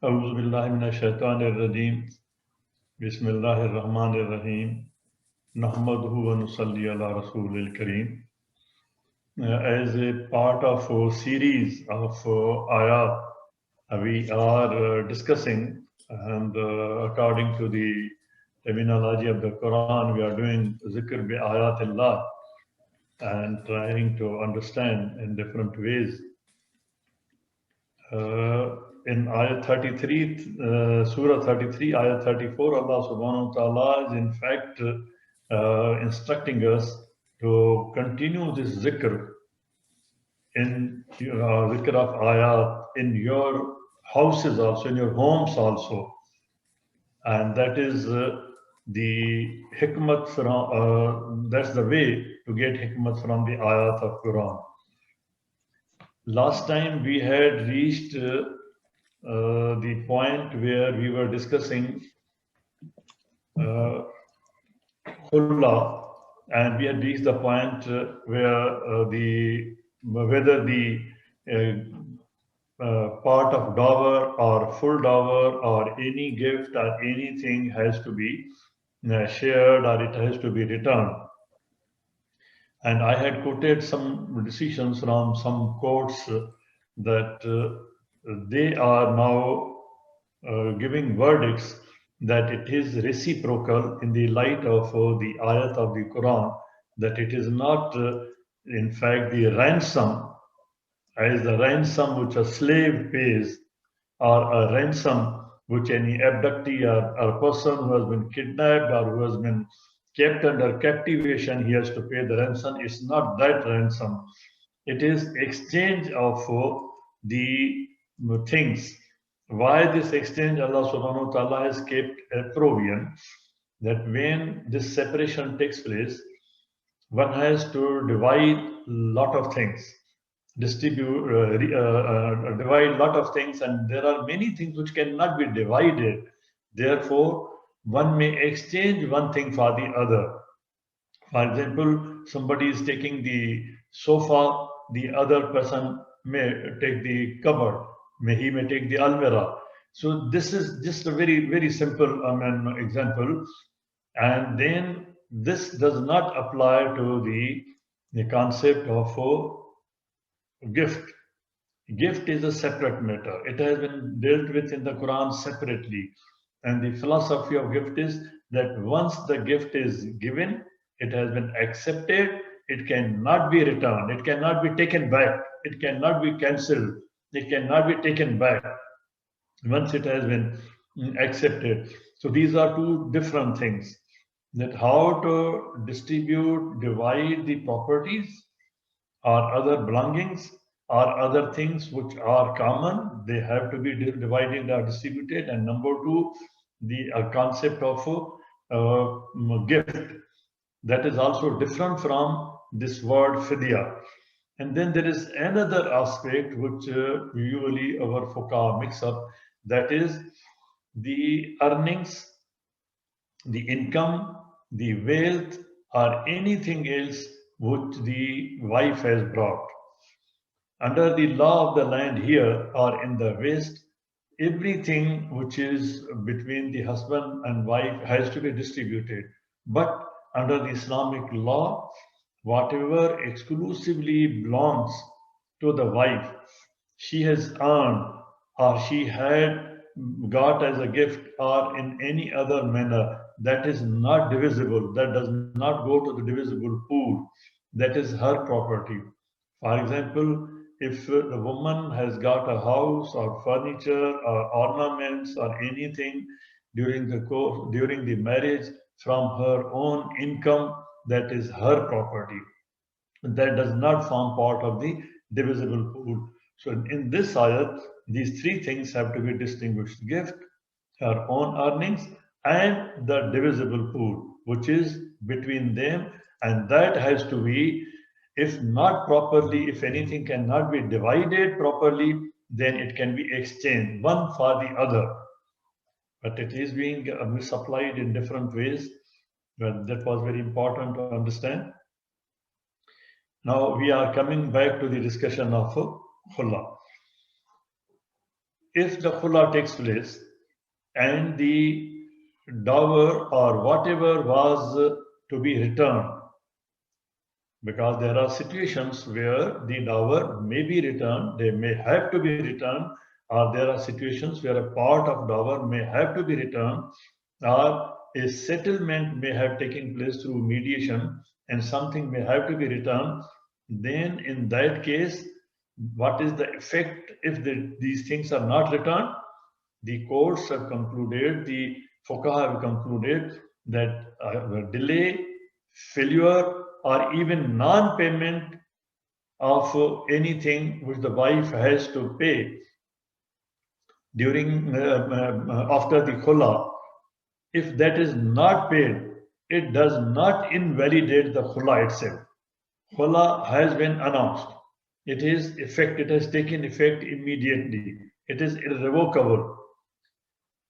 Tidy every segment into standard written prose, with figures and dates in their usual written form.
अऊज़ु बिल्लाहि मिनश शैतानिर रजीम बिस्मिल्लाहिर रहमानिर रहीम नहमदुहु व नुसल्ली अला रसूलिल करीम. As a part of a series of ayat, we are discussing, and according to the terminology of the Quran, we are doing zikr bi ayatillah and trying to understand in different ways. In ayat 33, surah 33, ayat 34, Allah subhanahu wa ta'ala is in fact instructing us to continue this zikr in zikr of ayat in your houses also, in your homes also. And that is the hikmat from, that's the way to get hikmat from the ayat of Quran. Last time we had reached the point where we were discussing Khulla, and we had reached the point where whether the part of dower or full dower or any gift or anything has to be shared or it has to be returned. And I had quoted some decisions from some courts that they are now giving verdicts that it is reciprocal in the light of the ayat of the Quran, that it is not, in fact, the ransom, as the ransom which a slave pays, or a ransom which any abductee or person who has been kidnapped or who has been kept under captivation, he has to pay the ransom. It's not that ransom. It is exchange of the things. Why this exchange? Allah subhanahu wa ta'ala has kept a provision that when this separation takes place, one has to divide lot of things, divide lot of things, and there are many things which cannot be divided. Therefore, one may exchange one thing for the other. For example, somebody is taking the sofa, the other person may take the cupboard, he may take the almirah. So this is just a very, very simple example. And then this does not apply to the concept of gift. Gift is a separate matter. It has been dealt with in the Quran separately. And the philosophy of gift is that once the gift is given, it has been accepted, it cannot be returned, it cannot be taken back, it cannot be cancelled, it cannot be taken back once it has been accepted. So these are two different things. That how to distribute, divide the properties or other belongings or other things which are common, they have to be divided or distributed. And number two, the concept of gift, that is also different from this word fidya. And then there is another aspect which usually our fuqaha mix up, that is the earnings, the income, the wealth, or anything else which the wife has brought. Under the law of the land here or in the West, everything which is between the husband and wife has to be distributed. But under the Islamic law, whatever exclusively belongs to the wife, she has earned or she had got as a gift or in any other manner, that is not divisible, that does not go to the divisible pool, that is her property. For example, if the woman has got a house or furniture or ornaments or anything during the marriage from her own income, that is her property. That does not form part of the divisible pool. So in this ayat, these three things have to be distinguished: gift, her own earnings, and the divisible pool, which is between them, and that has to be, if not properly, if anything cannot be divided properly, then it can be exchanged one for the other. But it is being misapplied in different ways. But that was very important to understand. Now we are coming back to the discussion of khulla. if the khula takes place and the dower or whatever was to be returned, because there are situations where the dower may be returned, they may have to be returned, or there are situations where a part of dower may have to be returned, or a settlement may have taken place through mediation and something may have to be returned. Then in that case, what is the effect if these things are not returned? The courts have concluded, the fuqaha have concluded that delay, failure, or even non-payment of anything which the wife has to pay during after the khula, if that is not paid, it does not invalidate the khula itself. Khula has been announced. It is effect. It has taken effect immediately. It is irrevocable.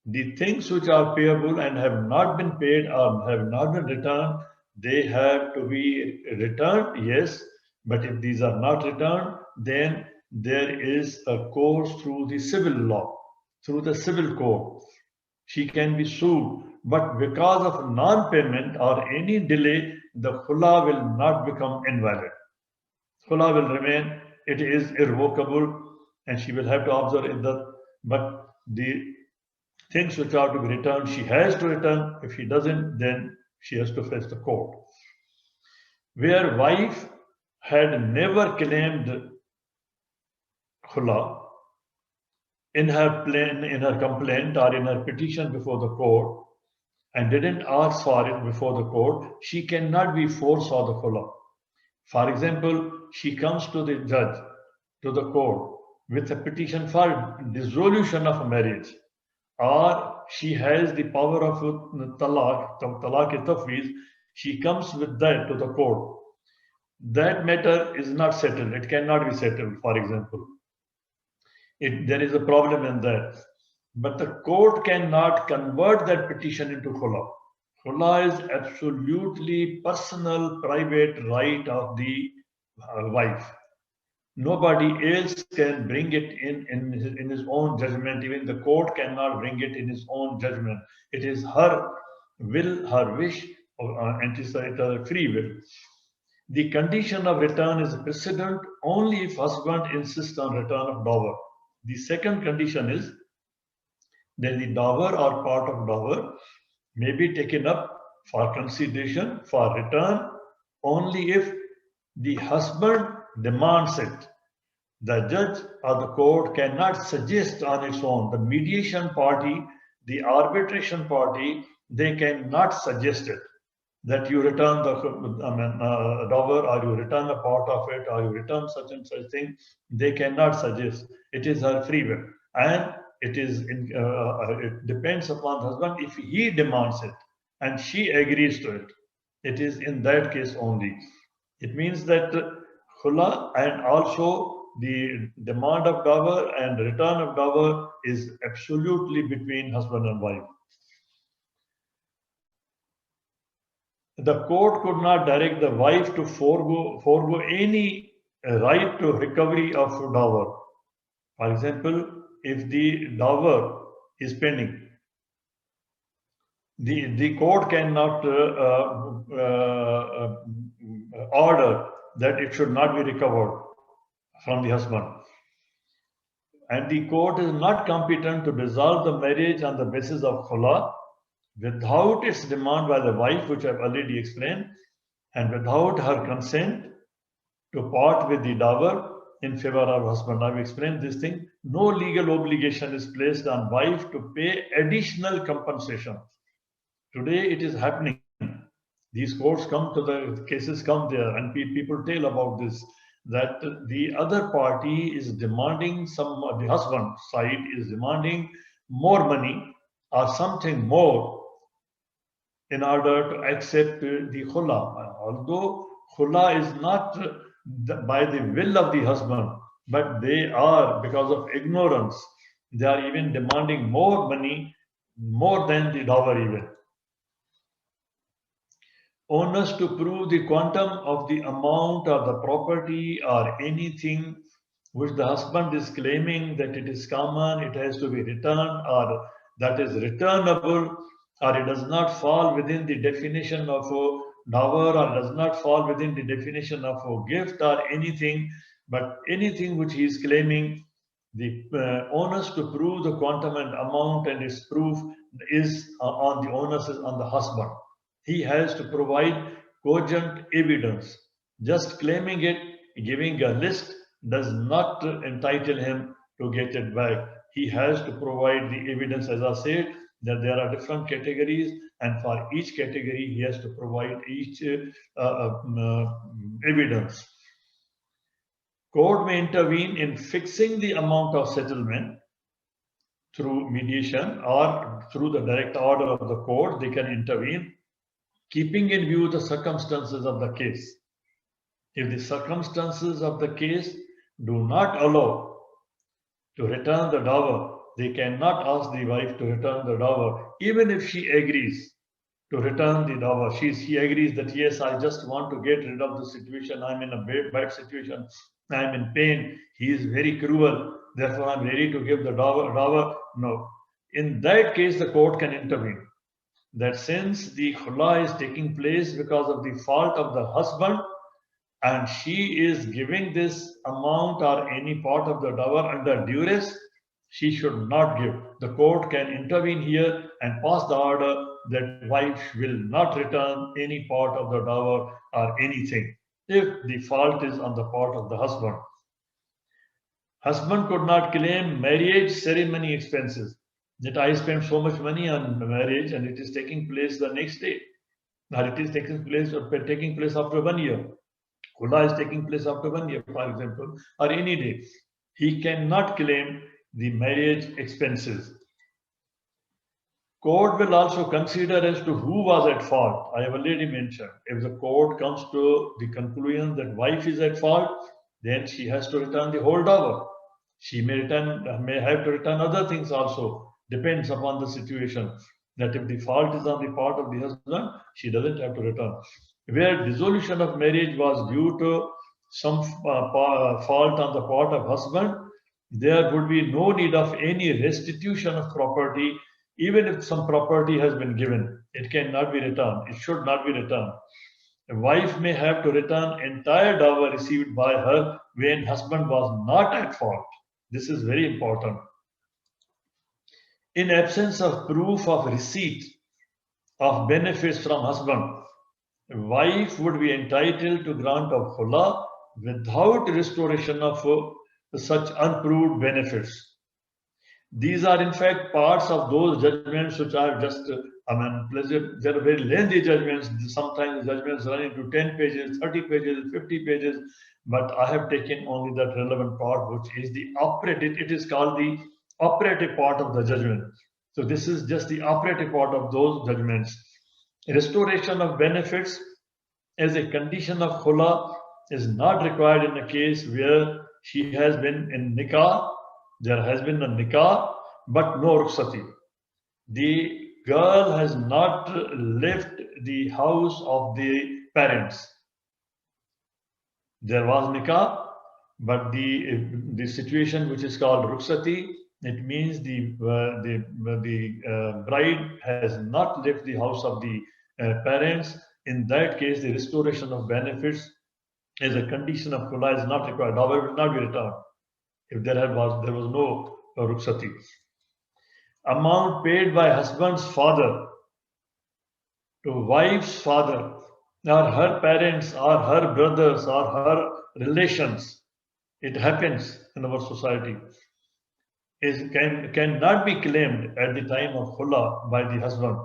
The things which are payable and have not been paid or have not been returned, they have to be returned, yes. But if these are not returned, then there is a course through the civil law, through the civil court. She can be sued, but because of non-payment or any delay, the khula will not become invalid. Khula will remain, it is irrevocable, and she will have to observe iddat. But the things which are to be returned, she has to return. If she doesn't, then she has to face the court. Where wife had never claimed khula in her complaint or in her petition before the court and didn't ask for it before the court, she cannot be forced for the khula. For example, she comes to the judge, to the court, with a petition for dissolution of marriage, or she has the power of talaq-e-tafweez, she comes with that to the court. That matter is not settled. It cannot be settled, for example. There is a problem in that. But the court cannot convert that petition into khula. Khula is absolutely personal, private right of the wife. Nobody else can bring it in his own judgment. Even the court cannot bring it in his own judgment. It is her will, her wish, and it is a free will. The condition of return is precedent only if husband insists on return of dower. The second condition is that the dower or part of dower may be taken up for consideration for return only if the husband demands it. The judge or the court cannot suggest on its own. The mediation party, the arbitration party, they cannot suggest it, that you return the dower or you return a part of it or you return such and such thing. They cannot suggest. It is her free will. And it depends upon the husband. If he demands it and she agrees to it, it is in that case only. It means that khula and also the demand of dower and return of dower is absolutely between husband and wife. The court could not direct the wife to forego any right to recovery of dower. For example, if the dower is pending, the court cannot order that it should not be recovered from the husband. And the court is not competent to dissolve the marriage on the basis of khula without its demand by the wife, which I've already explained, and without her consent to part with the dower in favor of husband. I've explained this thing. No legal obligation is placed on wife to pay additional compensation. Today it is happening. These courts come to the cases come there and people tell about this, that the other party is demanding the husband side is demanding more money or something more in order to accept the khula. Although khula is not by the will of the husband, but they are, because of ignorance, they are even demanding more money, more than the dower even. Onus to prove the quantum of the amount or the property or anything which the husband is claiming that it is common, it has to be returned, or that is returnable, or it does not fall within the definition of a dower, or does not fall within the definition of a gift or anything, but anything which he is claiming, the onus to prove the quantum and amount and its proof is on the onus is on the husband. He has to provide cogent evidence. Just claiming it, giving a list, does not entitle him to get it back. He has to provide the evidence, as I said, that there are different categories, and for each category, he has to provide each evidence. Court may intervene in fixing the amount of settlement through mediation or through the direct order of the court. They can intervene, keeping in view the circumstances of the case. If the circumstances of the case do not allow to return the dower, they cannot ask the wife to return the dower, even if she agrees to return the dower. She agrees that, yes, I just want to get rid of the situation. I'm in a bad situation. I'm in pain. He is very cruel. Therefore, I'm ready to give the dower. No. In that case, the court can intervene. That since the khula is taking place because of the fault of the husband, and she is giving this amount or any part of the dower under duress, she should not give. The court can intervene here and pass the order that wife will not return any part of the dower or anything if the fault is on the part of the husband. Husband could not claim marriage ceremony expenses, that I spent so much money on marriage and it is taking place the next day, or it is taking place after 1 year. Khula is taking place after 1 year, for example, or any day. He cannot claim the marriage expenses. Court will also consider as to who was at fault. I have already mentioned. If the court comes to the conclusion that wife is at fault, then she has to return the whole dower. She may have to return other things also. Depends upon the situation. That if the fault is on the part of the husband, she doesn't have to return. Where dissolution of marriage was due to some fault on the part of husband, there would be no need of any restitution of property. Even if some property has been given, it cannot be returned. It should not be returned. A wife may have to return entire dower received by her when husband was not at fault. This is very important. In absence of proof of receipt of benefits from husband, a wife would be entitled to grant of khula without restoration of such unproved benefits. These are in fact parts of those judgments which are just, they're very lengthy judgments. Sometimes the judgments run into 10 pages, 30 pages, 50 pages, but I have taken only that relevant part, which is the operative. It is called the operative part of the judgment. So this is just the operative part of those judgments. Restoration of benefits as a condition of khula is not required in a case where she has been in nikah. There has been a nikah, but no rukhsati. The girl has not left the house of the parents. There was nikah, but the situation which is called rukhsati, it means the bride has not left the house of the parents. In that case, the restoration of benefits as a condition of khula is not required. Dower will not be returned if there was no rukhsati. Amount paid by husband's father to wife's father, or her parents, or her brothers, or her relations, it happens in our society, cannot be claimed at the time of khula by the husband,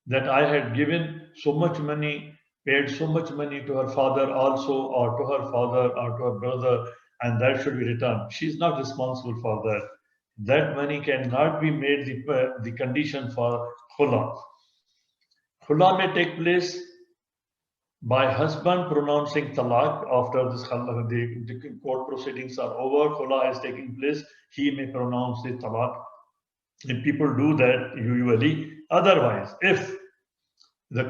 that I had given so much money, paid so much money to her father also, or to her father, or to her brother, and that should be returned. She is not responsible for that. That money cannot be made the condition for khula. Khula may take place by husband pronouncing talaq after the court proceedings are over. Khula is taking place. He may pronounce the talaq, and people do that usually. Otherwise, if the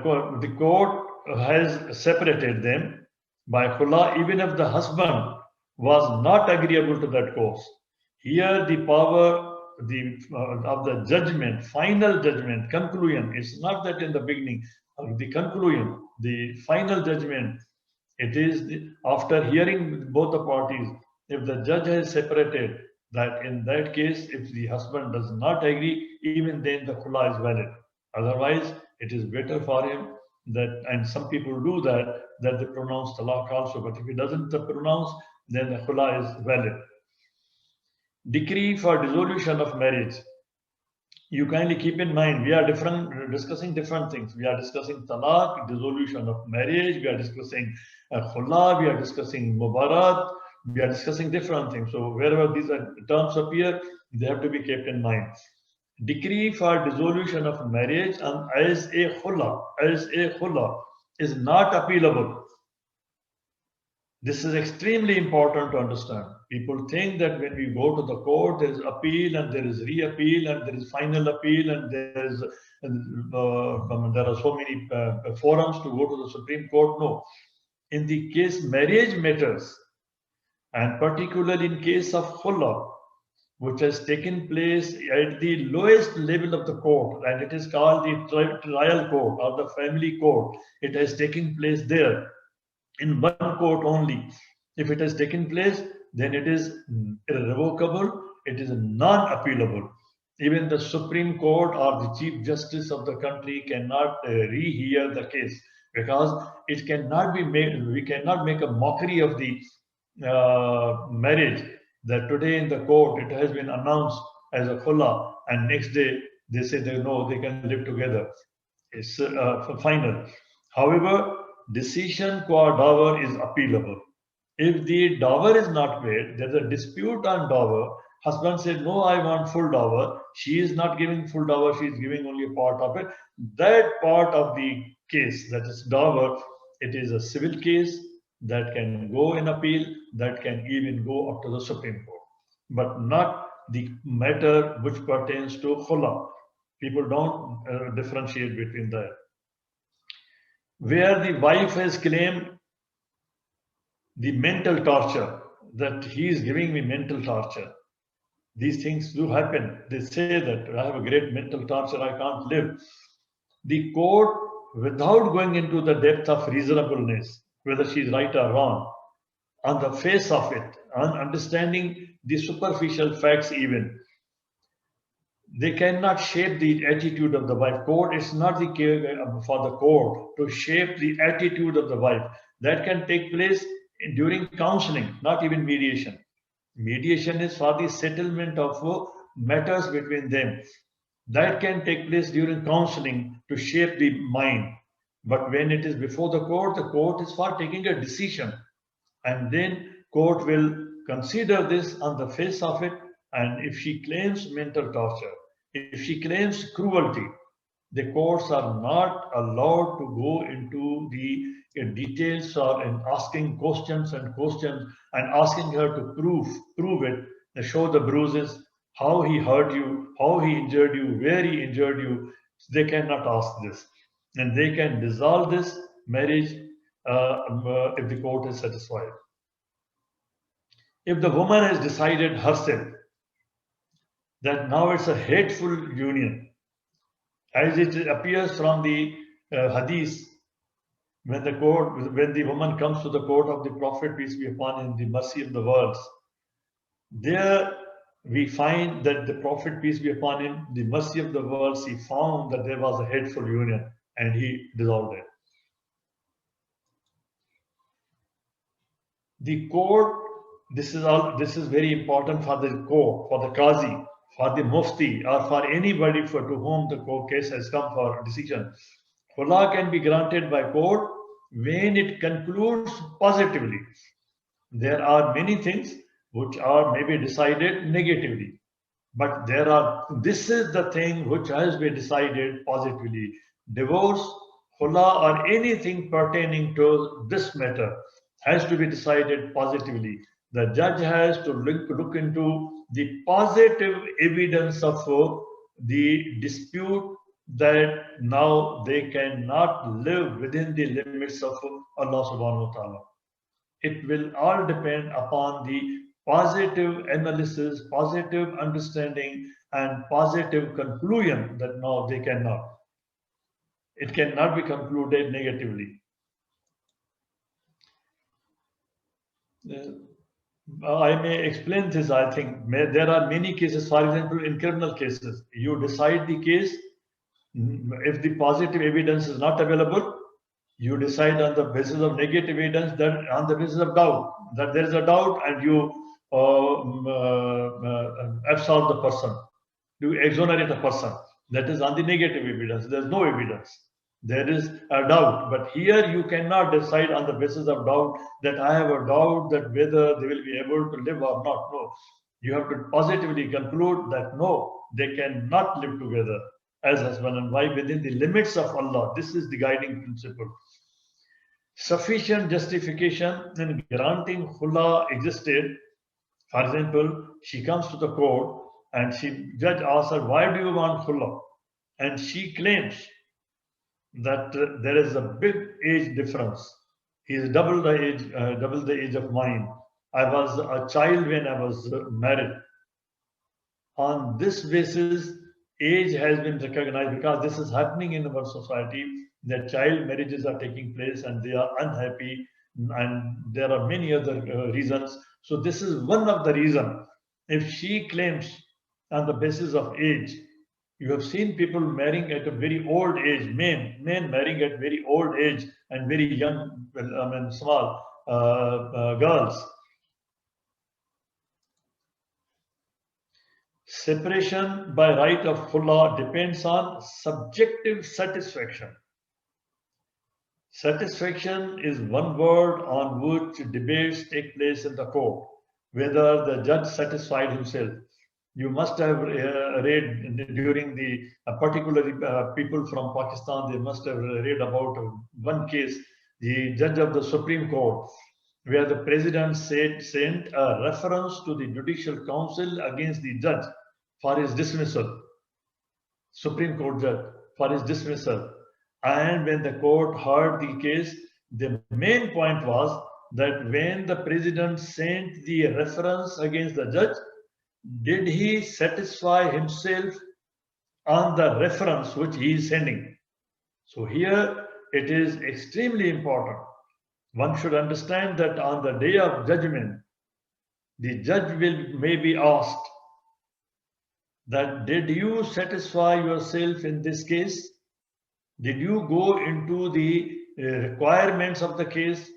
court has separated them by khula, even if the husband was not agreeable to that course. Here, the power of the judgment, final judgment, conclusion. It's not that in the beginning, the conclusion, the final judgment. It is after hearing both the parties. If the judge has separated, that in that case, if the husband does not agree, even then the khula is valid. Otherwise, it is better for him that, and some people do that, that they pronounce talaq also. But if he doesn't pronounce, then the khula is valid. Decree for dissolution of marriage. You kindly keep in mind, we are discussing different things. We are discussing talaq, dissolution of marriage. We are discussing khula. We are discussing mubarat. We are discussing different things. So wherever these terms appear, they have to be kept in mind. Decree for dissolution of marriage and as a khula is not appealable. This is extremely important to understand. People think that when we go to the court, there is appeal and there is re-appeal and there is final appeal and there are so many forums to go to the Supreme Court. No. In the case marriage matters, and particularly in case of khula, which has taken place at the lowest level of the court, and it is called the trial court or the family court. It has taken place there in one court only. If it has taken place, then it is irrevocable, it is non-appealable. Even the Supreme Court or the Chief Justice of the country cannot rehear the case, because it cannot be made, we cannot make a mockery of the marriage, that today in the court it has been announced as a khula and next day they say they know they can live together. It's final. However, decision qua dower is appealable. If the dower is not paid, there's a dispute on dower. Husband said, no, I want full dower. She is not giving full dower, she is giving only a part of it. That part of the case, that is dower, it is a civil case that can go in appeal, that can even go up to the Supreme Court, but not the matter which pertains to khula. People don't differentiate between that. Where the wife has claimed the mental torture, that he is giving me mental torture. These things do happen. They say that I have a great mental torture, I can't live. The court, without going into the depth of reasonableness, whether she is right or wrong, on the face of it, on understanding the superficial facts even, they cannot shape the attitude of the wife. Court is not the for the court to shape the attitude of the wife. That can take place during counseling, not even mediation. Mediation is for the settlement of matters between them. That can take place during counseling to shape the mind. But when it is before the court is for taking a decision. And then court will consider this on the face of it. And if she claims mental torture, if she claims cruelty, the courts are not allowed to go into the details or in asking questions and asking her to prove it, show the bruises, how he hurt you, how he injured you, where he injured you. They cannot ask this. And they can dissolve this marriage if the court is satisfied. If the woman has decided herself that now it's a hateful union, as it appears from the hadith, when the woman comes to the court of the Prophet, peace be upon him, the mercy of the worlds, there we find that the Prophet, peace be upon him, the mercy of the worlds, he found that there was a hateful union and he dissolved it. The court, this is very important for the court, for the qazi, for the mufti, or for anybody to whom the court case has come for decision. Khula can be granted by court when it concludes positively. There are many things which are maybe decided negatively, but this is the thing which has been decided positively. Divorce, khula, or anything pertaining to this matter has to be decided positively. The judge has to look into the positive evidence of the dispute, that now they cannot live within the limits of Allah subhanahu wa ta'ala. It will all depend upon the positive analysis, positive understanding, and positive conclusion that no, they cannot. It cannot be concluded negatively. I may explain this. I think there are many cases. For example, in criminal cases, you decide the case. If the positive evidence is not available, you decide on the basis of negative evidence, that on the basis of doubt, that there is a doubt, and you absolve the person, you exonerate a person. That is on the negative evidence. There is no evidence. There is a doubt. But here you cannot decide on the basis of doubt, that I have a doubt that whether they will be able to live or not. No. You have to positively conclude that no, they cannot live together as husband and wife within the limits of Allah. This is the guiding principle. Sufficient justification in granting khula existed. For example, she comes to the court and judge asks her, why do you want khula? And she claims that there is a big age difference. He is double the age of mine. I was a child when I was married. On this basis, age has been recognized, because this is happening in our society, that child marriages are taking place and they are unhappy, and there are many other reasons. So this is one of the reasons. If she claims on the basis of age, you have seen people marrying at a very old age, men marrying at very old age, and very young, small girls. Separation by right of khula depends on subjective satisfaction. Satisfaction is one word on which debates take place in the court, whether the judge satisfied himself. You must have read during the particularly people from Pakistan, they must have read about one case, the judge of the Supreme Court, where the president sent a reference to the Judicial Council against the judge for his dismissal, Supreme Court judge, for his dismissal. And when the court heard the case, the main point was that when the president sent the reference against the judge, did he satisfy himself on the reference which he is sending? So here it is extremely important. One should understand that on the day of judgment, the judge may be asked that, did you satisfy yourself in this case? Did you go into the requirements of the case,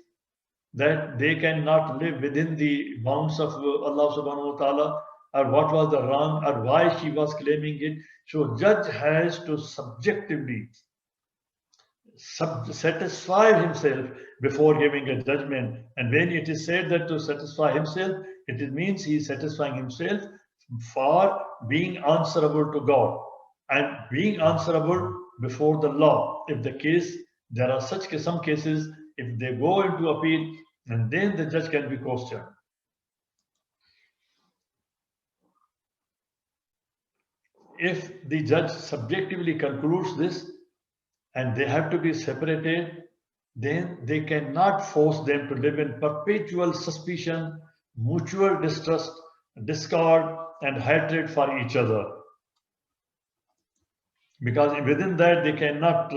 that they cannot live within the bounds of Allah subhanahu wa ta'ala, or what was the wrong, or why she was claiming it? So judge has to subjectively satisfy himself before giving a judgment. And when it is said that to satisfy himself, it means he is satisfying himself for being answerable to God and being answerable before the law. If the case, there are some cases, if they go into appeal, and then the judge can be questioned. If the judge subjectively concludes this and they have to be separated, then they cannot force them to live in perpetual suspicion, mutual distrust, discord, and hatred for each other. Because within that, they cannot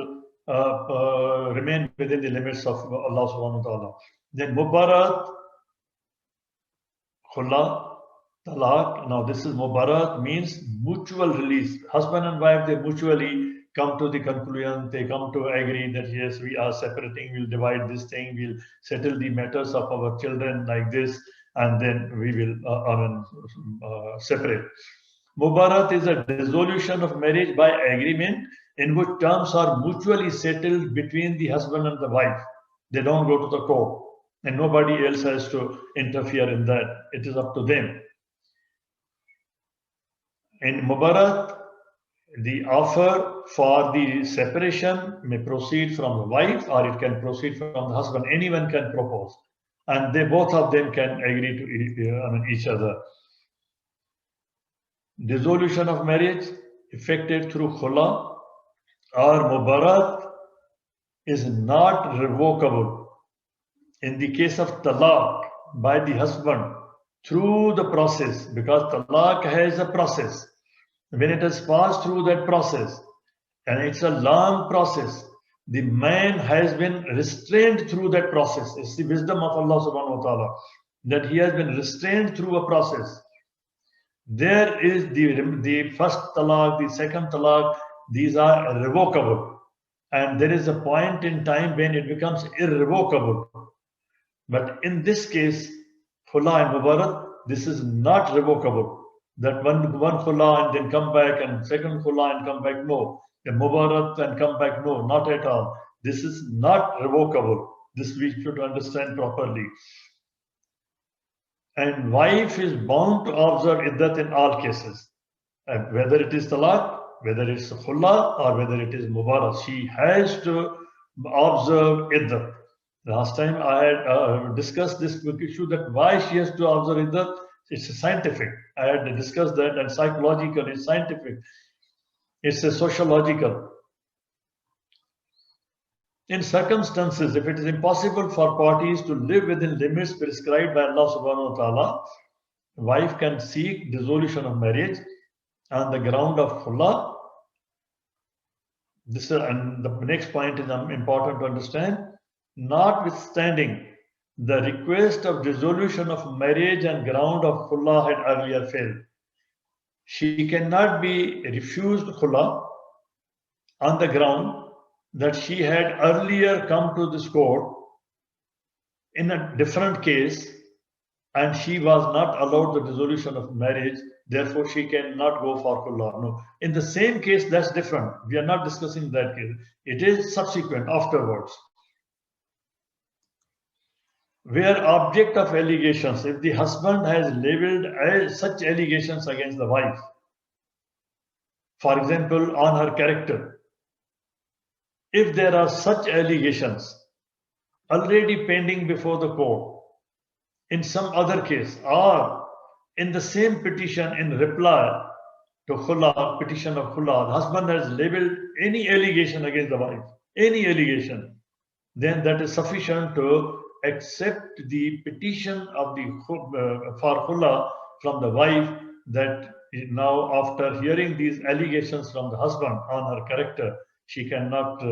remain within the limits of Allah subhanahu wa ta'ala. Then mubarat, khula, talaq. Now this is mubarat, means mutual release. Husband and wife, they mutually come to the conclusion, they come to agree that yes, we are separating, we'll divide this thing, we'll settle the matters of our children like this, and then we will separate. Mubarat is a dissolution of marriage by agreement in which terms are mutually settled between the husband and the wife. They don't go to the court, and nobody else has to interfere in that. It is up to them. In Mubarat, the offer for the separation may proceed from the wife, or it can proceed from the husband. Anyone can propose, and both of them can agree to each other. Dissolution of marriage effected through khula or mubarat is not revocable In the case of talaq by the husband, through the process, because talaq has a process, when it has passed through that process, and it's a long process, the man has been restrained through that process. It's the wisdom of Allah subhanahu wa ta'ala that he has been restrained through a process. There is the first talaq, the second talaq, these are revocable. And there is a point in time when it becomes irrevocable. But in this case, khula and mubarak, this is not revocable. That one khula and then come back, and second khula and come back, no. The mubarak and come back, no, not at all. This is not revocable. This we should understand properly. And wife is bound to observe iddat in all cases. And whether it is talaq, whether it's khula, or whether it is mubarak, she has to observe iddat. Last time I had discussed this issue that why she has to observe iddat. It's scientific. I had discussed that, and psychological, it's scientific. It's a sociological. In circumstances, if it is impossible for parties to live within limits prescribed by Allah subhanahu wa ta'ala, wife can seek dissolution of marriage on the ground of khula. This and the next point is important to understand. Notwithstanding, the request of dissolution of marriage on ground of khula had earlier failed. She cannot be refused khula on the ground that she had earlier come to this court in a different case and she was not allowed the dissolution of marriage, therefore she cannot go for khula. No, in the same case, that's different. We are not discussing that case. It is subsequent, afterwards. Where object of allegations, if the husband has labeled such allegations against the wife, for example, on her character, if there are such allegations already pending before the court in some other case, or in the same petition in reply to khula, petition of khula, the husband has labeled any allegation against the wife, any allegation, then that is sufficient to accept the petition of the for khula from the wife, that now after hearing these allegations from the husband on her character, she cannot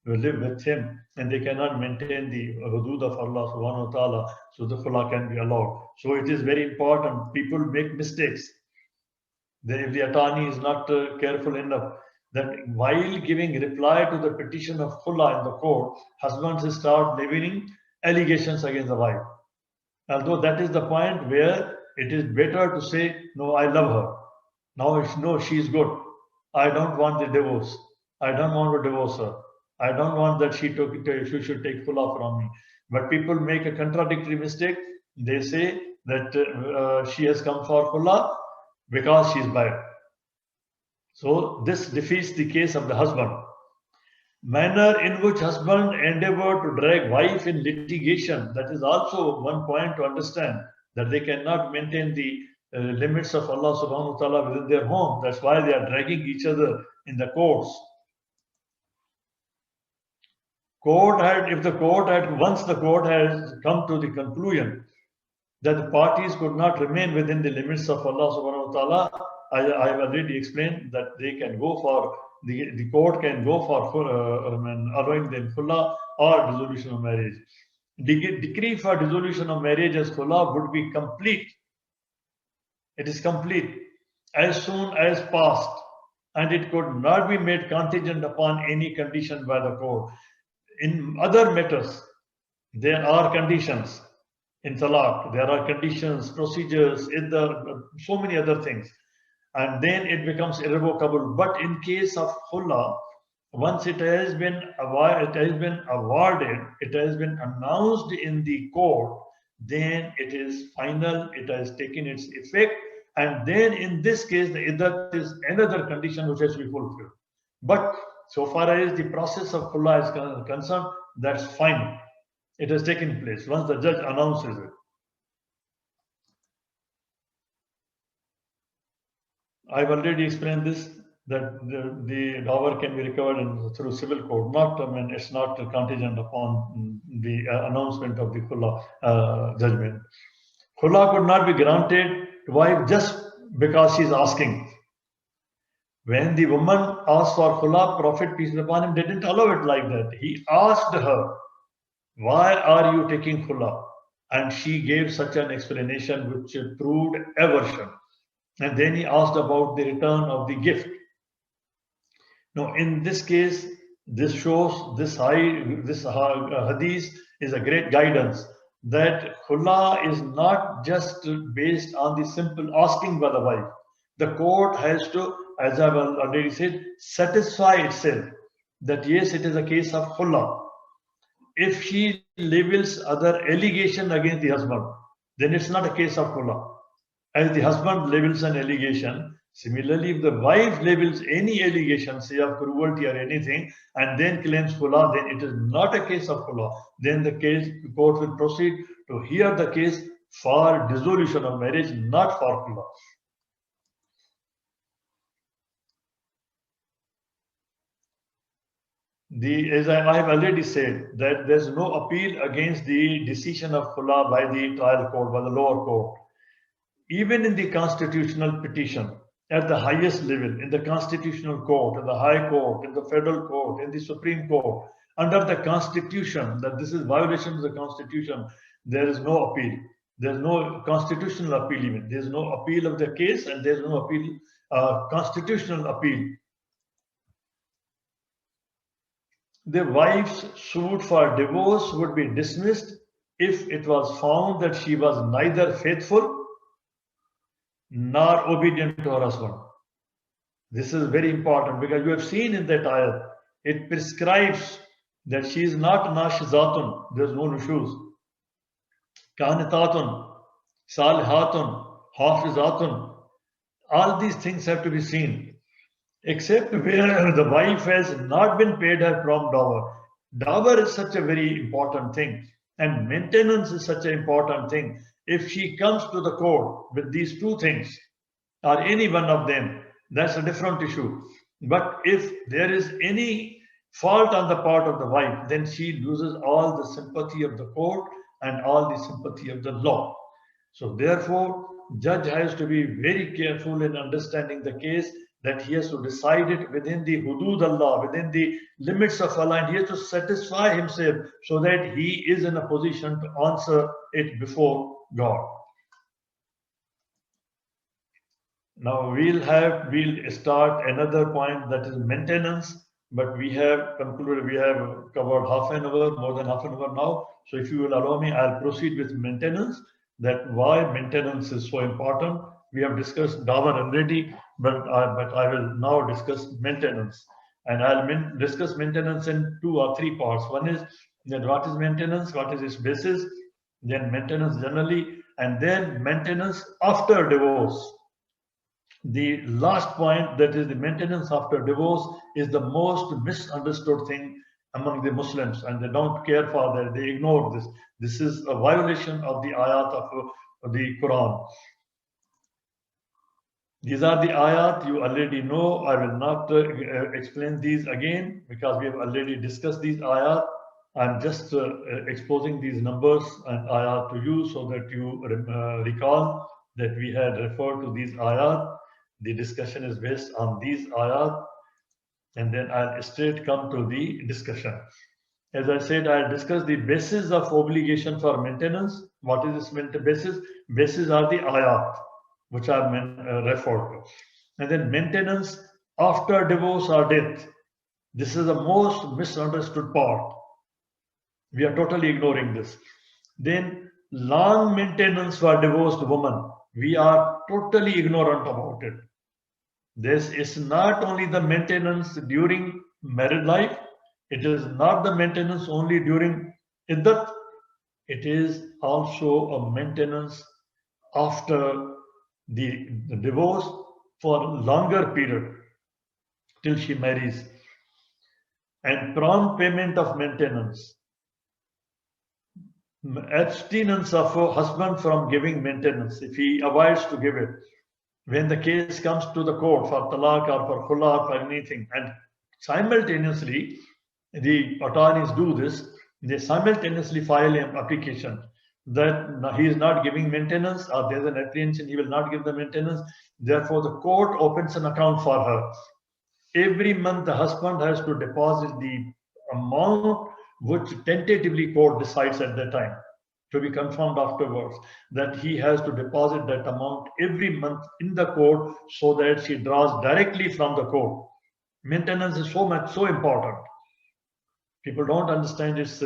live with him and they cannot maintain the hudud of Allah subhanahu wa ta'ala, so the khula can be allowed. So it is very important. People make mistakes. If the attorney is not careful enough, that while giving reply to the petition of khula in the court, husbands start levying allegations against the wife. Although that is the point where it is better to say, no, I love her. Now, no, she is good. I don't want the divorce. I don't want to divorce her. I don't want that she should take khula from me. But people make a contradictory mistake. They say that she has come for khula because she is bad. So this defeats the case of the husband. Manner in which husband endeavor to drag wife in litigation, that is also one point to understand, that they cannot maintain the limits of Allah subhanahu wa ta'ala within their home. That's why they are dragging each other in the courts. Once the court has come to the conclusion that the parties could not remain within the limits of Allah subhanahu wa ta'ala, I have already explained that they can go for, the court can go for allowing them khula or dissolution of marriage. The decree for dissolution of marriage as khula would be complete. It is complete as soon as passed, and it could not be made contingent upon any condition by the court. In other matters, there are conditions. In talaq, there are conditions, procedures, so many other things. And then it becomes irrevocable. But in case of khula, once it has been awarded, it has been announced in the court, then it is final, it has taken its effect. And then in this case, the iddat is another condition which has to be fulfilled. But so far as the process of khula is concerned, that's fine. It has taken place once the judge announces it. I've already explained this. that the dower can be recovered through civil court. Not, I mean, it's not contingent upon the announcement of the khula judgment. Khula could not be granted to wife just because she's asking. When the woman asked for khula, Prophet peace be upon him didn't allow it like that. He asked her, "Why are you taking khula?" And she gave such an explanation which proved aversion. And then he asked about the return of the gift. Now, in this case, this shows this hadith is a great guidance that khula is not just based on the simple asking by the wife. The court has to, as I've already said, satisfy itself that yes, it is a case of khula. If she levels other allegation against the husband, then it's not a case of khula. As the husband levels an allegation, similarly, if the wife levels any allegation, say of cruelty or anything, and then claims khula, then it is not a case of khula. Then the court will proceed to hear the case for dissolution of marriage, not for khula. As I have already said, that there's no appeal against the decision of khula by the trial court, by the lower court. Even in the constitutional petition, at the highest level, in the constitutional court, in the high court, in the federal court, in the Supreme Court, under the constitution, that this is violation of the constitution, there is no appeal. There's no constitutional appeal even. There's no appeal of the case and there's no appeal, constitutional appeal. The wife's suit for divorce would be dismissed if it was found that she was neither faithful nor obedient to her husband. This is very important because you have seen in that ayat, it prescribes that she is not nashizatun, there's no nushuz. Kanitatun, salihatun, hafizatun. All these things have to be seen, except where the wife has not been paid her prompt dower. Dower is such a very important thing, and maintenance is such an important thing. If she comes to the court with these two things, or any one of them, that's a different issue. But if there is any fault on the part of the wife, then she loses all the sympathy of the court and all the sympathy of the law. So therefore, judge has to be very careful in understanding the case, that he has to decide it within the hudud Allah, within the limits of Allah, and he has to satisfy himself so that he is in a position to answer it before God. Now we'll start another point, that is maintenance, but we have concluded, we have covered half an hour, more than half an hour now. So if you will allow me, I'll proceed with maintenance, that why maintenance is so important. We have discussed dower already, but I will now discuss maintenance. And I'll discuss maintenance in 2 or 3 parts. One is that what is maintenance, what is its basis, then maintenance generally, and then maintenance after divorce. The last point, that is the maintenance after divorce, is the most misunderstood thing among the Muslims, and they don't care for that. They ignore this. This is a violation of the ayat of the Quran. These are the ayat you already know. I will not explain these again because we have already discussed these ayat. I'm just exposing these numbers and ayat to you so that you recall that we had referred to these ayat. The discussion is based on these ayat, and then I'll straight come to the discussion. As I said, I'll discuss the basis of obligation for maintenance. What is this basis? Basis are the ayat which are referred to. And then maintenance after divorce or death. This is the most misunderstood part. We are totally ignoring this. Then long maintenance for divorced woman. We are totally ignorant about it. This is not only the maintenance during married life. It is not the maintenance only during iddat. It is also a maintenance after the divorce for longer period till she marries. And prompt payment of maintenance. Abstinence of a husband from giving maintenance if he avoids to give it. when the case comes to the court for talaq or for khula or for anything, and simultaneously the attorneys do this, they simultaneously file an application that he is not giving maintenance or there's an apprehension he will not give the maintenance. Therefore, the court opens an account for her. Every month, the husband has to deposit the amount which tentatively court decides at that time, to be confirmed afterwards, that he has to deposit that amount every month in the court so that she draws directly from the court. Maintenance is so important. People don't understand its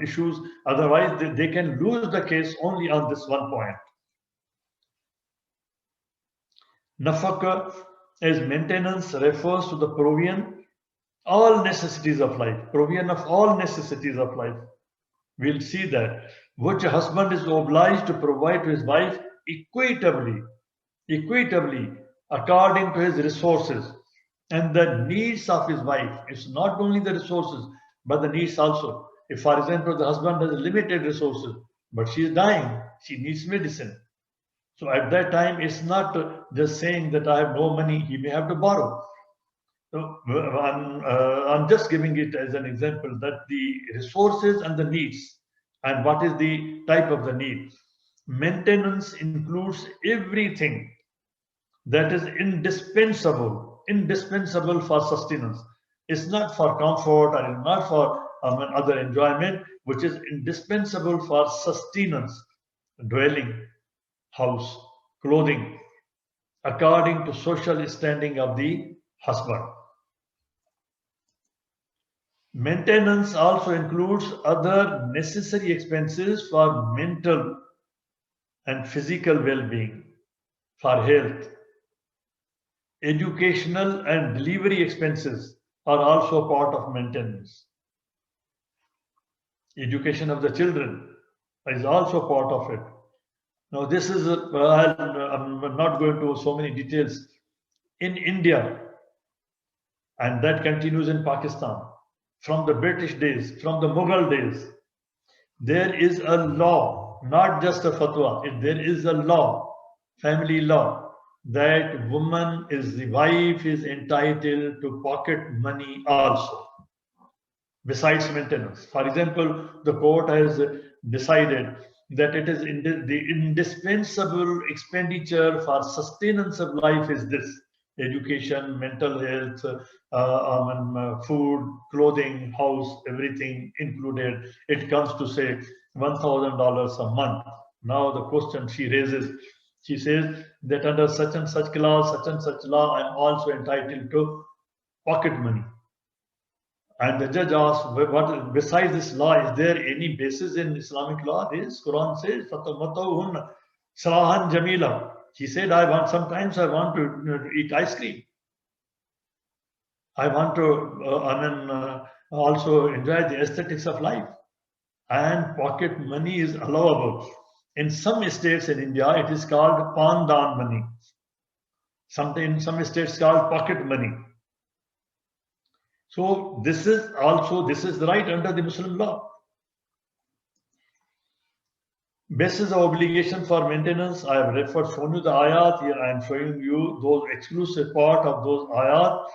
issues. Otherwise, they can lose the case only on this one point. Nafaka as maintenance refers to the provision all necessities of life, provision of all necessities of life. We'll see that which a husband is obliged to provide to his wife equitably according to his resources and the needs of his wife. It's not only the resources, but the needs also. If, for example, the husband has limited resources, but she is dying, she needs medicine. So at that time, it's not just saying that I have no money, he may have to borrow. So I'm just giving it as an example that the resources and the needs, and what is the type of the need. Maintenance includes everything that is indispensable for sustenance. It's not for comfort or it's not for other enjoyment, which is indispensable for sustenance, dwelling, house, clothing, according to social standing of the husband. Maintenance also includes other necessary expenses for mental and physical well-being, for health. Educational and delivery expenses are also part of maintenance. Education of the children is also part of it. Now, this is, I'm not going to so many details. In India, and that continues in Pakistan, from the British days, from the Mughal days, there is a law, not just a fatwa, there is a law, family law, that woman is, the wife is entitled to pocket money also, besides maintenance. For example, the court has decided that it is the indispensable expenditure for sustenance of life is this: education, mental health, food, clothing, house, everything included. It comes to say $1,000 a month. Now the question she raises, she says that under such and such clause, such and such law, I'm also entitled to pocket money. And the judge asked, what besides this law, is there any basis in Islamic law? This Quran says, "Fatamatawhunna sarahan jamila." She said, sometimes I want to eat ice cream. I want to also enjoy the aesthetics of life. And pocket money is allowable. In some states in India, it is called pandan money. In some states called pocket money. So this is right under the Muslim law. Basis of obligation for maintenance, I have shown you the ayat. Here I am showing you those exclusive part of those ayat,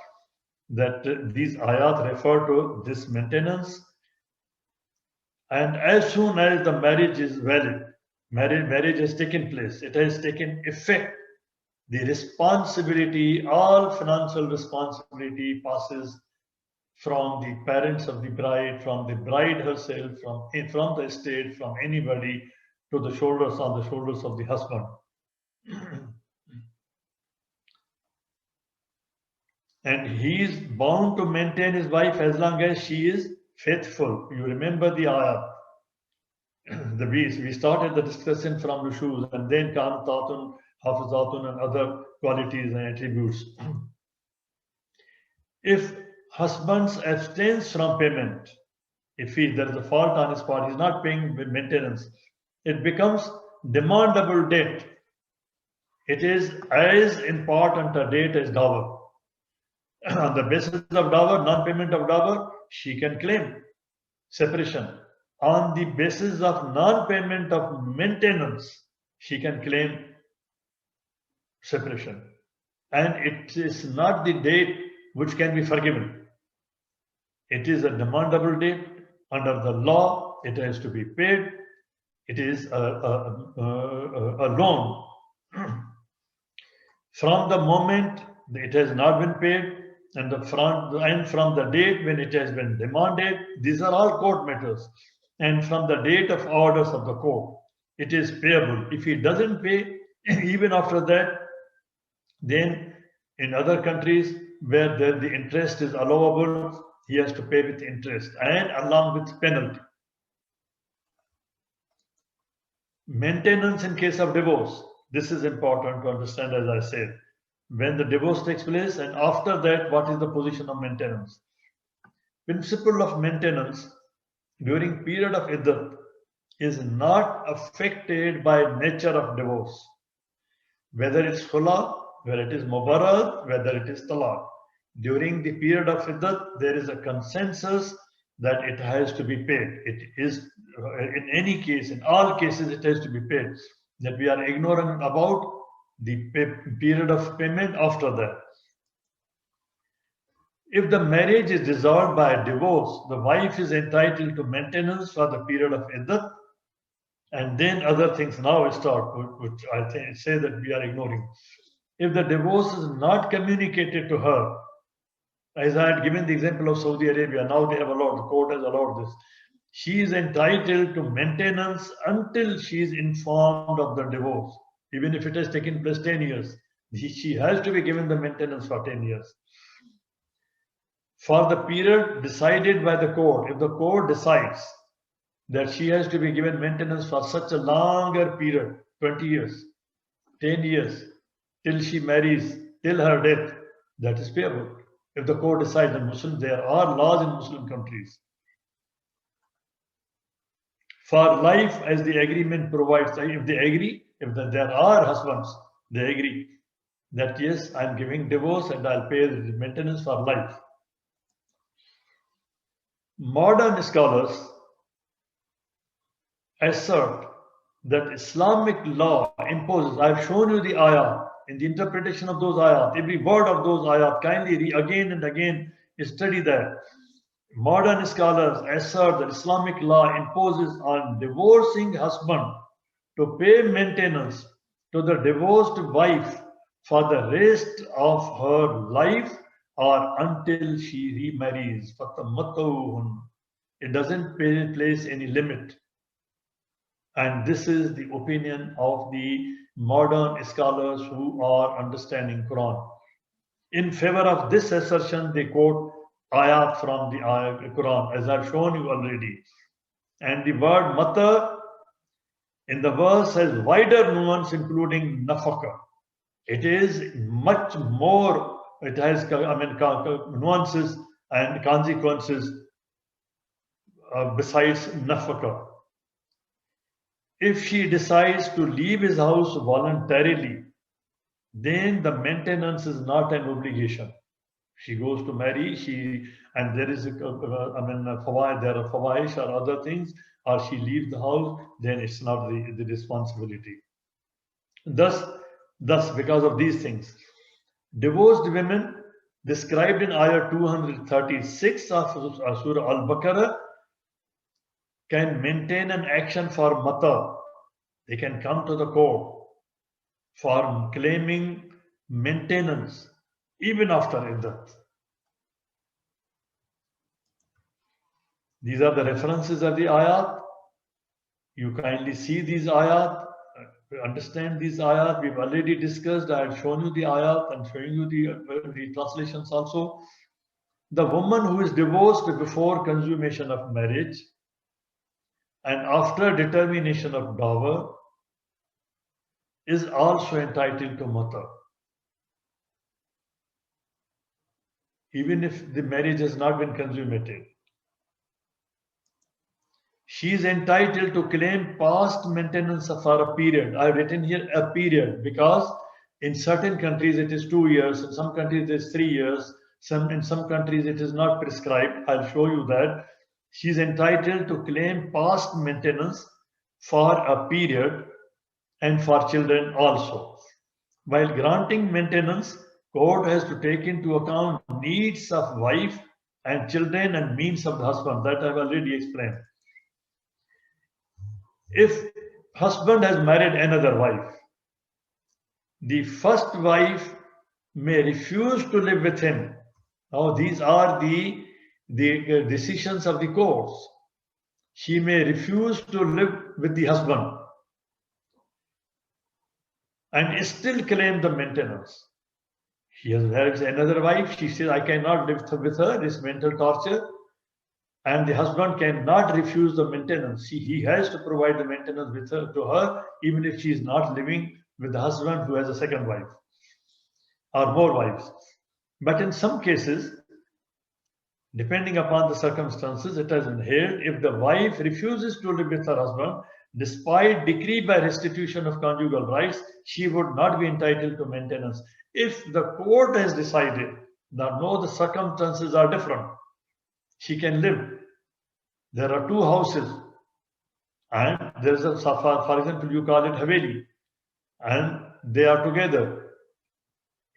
that these ayat refer to this maintenance. And as soon as the marriage is valid, marriage has taken place, it has taken effect, the responsibility, all financial responsibility passes from the parents of the bride, from the bride herself, from the estate, from anybody, to the shoulders of the husband. And he is bound to maintain his wife as long as she is faithful. You remember the ayah. We started the discussion from nushuz, and then kantatun, hafizatun, and other qualities and attributes. If husband abstains from payment, if there is a fault on his part, he's not paying maintenance, it becomes demandable debt. It is as important a debt as dower. On the basis of dower, non-payment of dower, she can claim separation. On the basis of non-payment of maintenance, she can claim separation. And it is not the date which can be forgiven. It is a demandable debt. Under the law, it has to be paid. It is a loan. From the moment it has not been paid, and from the date when it has been demanded, these are all court matters. And from the date of orders of the court, it is payable. If he doesn't pay, even after that, then in other countries where the interest is allowable, he has to pay with interest and along with penalty. Maintenance in case of divorce. This is important to understand, as I said. When the divorce takes place, and after that, what is the position of maintenance? Principle of maintenance during period of iddat is not affected by nature of divorce. Whether it's khula, whether it is mubarad, whether it is talaq. During the period of iddat, there is a consensus that it has to be paid. It is, in any case, in all cases, it has to be paid. That we are ignorant about the period of payment after that. If the marriage is dissolved by a divorce, the wife is entitled to maintenance for the period of iddat, and then other things now start, which I say that we are ignoring. If the divorce is not communicated to her, as I had given the example of Saudi Arabia, now they have allowed, the court has allowed this. She is entitled to maintenance until she is informed of the divorce, even if it has taken place 10 years. She has to be given the maintenance for 10 years. For the period decided by the court, if the court decides that she has to be given maintenance for such a longer period, 20 years, 10 years, till she marries, till her death, that is payable. If the court decides, in Muslim, there are laws in Muslim countries. For life, as the agreement provides, if they agree, if there are husbands, they agree that yes, I'm giving divorce and I'll pay the maintenance for life. Modern scholars assert that Islamic law imposes, I've shown you the ayat, in the interpretation of those ayat, every word of those ayat, kindly read again and again, study that. Modern scholars assert that Islamic law imposes on divorcing husband to pay maintenance to the divorced wife for the rest of her life or until she remarries. It doesn't place any limit. And this is the opinion of the modern scholars who are understanding Quran. In favor of this assertion, they quote ayat from the Quran, as I've shown you already. And the word mata in the verse has wider nuance, including nafaka. It is much more, it has nuances and consequences besides nafaka. If she decides to leave his house voluntarily, then the maintenance is not an obligation. She goes to marry, and there is there are fawaish or other things, or she leaves the house, then it's not the responsibility. Thus, because of these things, divorced women described in ayah 236 of Surah Al-Baqarah can maintain an action for mata. They can come to the court for claiming maintenance even after iddat. These are the references of the ayat. You kindly see these ayat, understand these ayat. We've already discussed. I have shown you the ayat and showing you the translations also. The woman who is divorced before consummation of marriage and after determination of dower is also entitled to mata, even if the marriage has not been consummated. She is entitled to claim past maintenance for a period. I've written here a period because in certain countries it is 2 years, in some countries it is 3 years, in some countries it is not prescribed. I'll show you that. She's entitled to claim past maintenance for a period and for children also. While granting maintenance, court has to take into account needs of wife and children and means of the husband. That I've already explained. If husband has married another wife, the first wife may refuse to live with him. Now, these are the decisions of the courts. She may refuse to live with the husband and still claim the maintenance. He has another wife. She says, I cannot live with her, this mental torture. And the husband cannot refuse the maintenance. He has to provide the maintenance to her, even if she is not living with the husband who has a second wife or more wives. But in some cases, depending upon the circumstances, it has been held if the wife refuses to live with her husband, despite decree by restitution of conjugal rights, she would not be entitled to maintenance. If the court has decided that no, the circumstances are different, she can live. There are two houses, and there is a, for example, you call it Haveli, and they are together.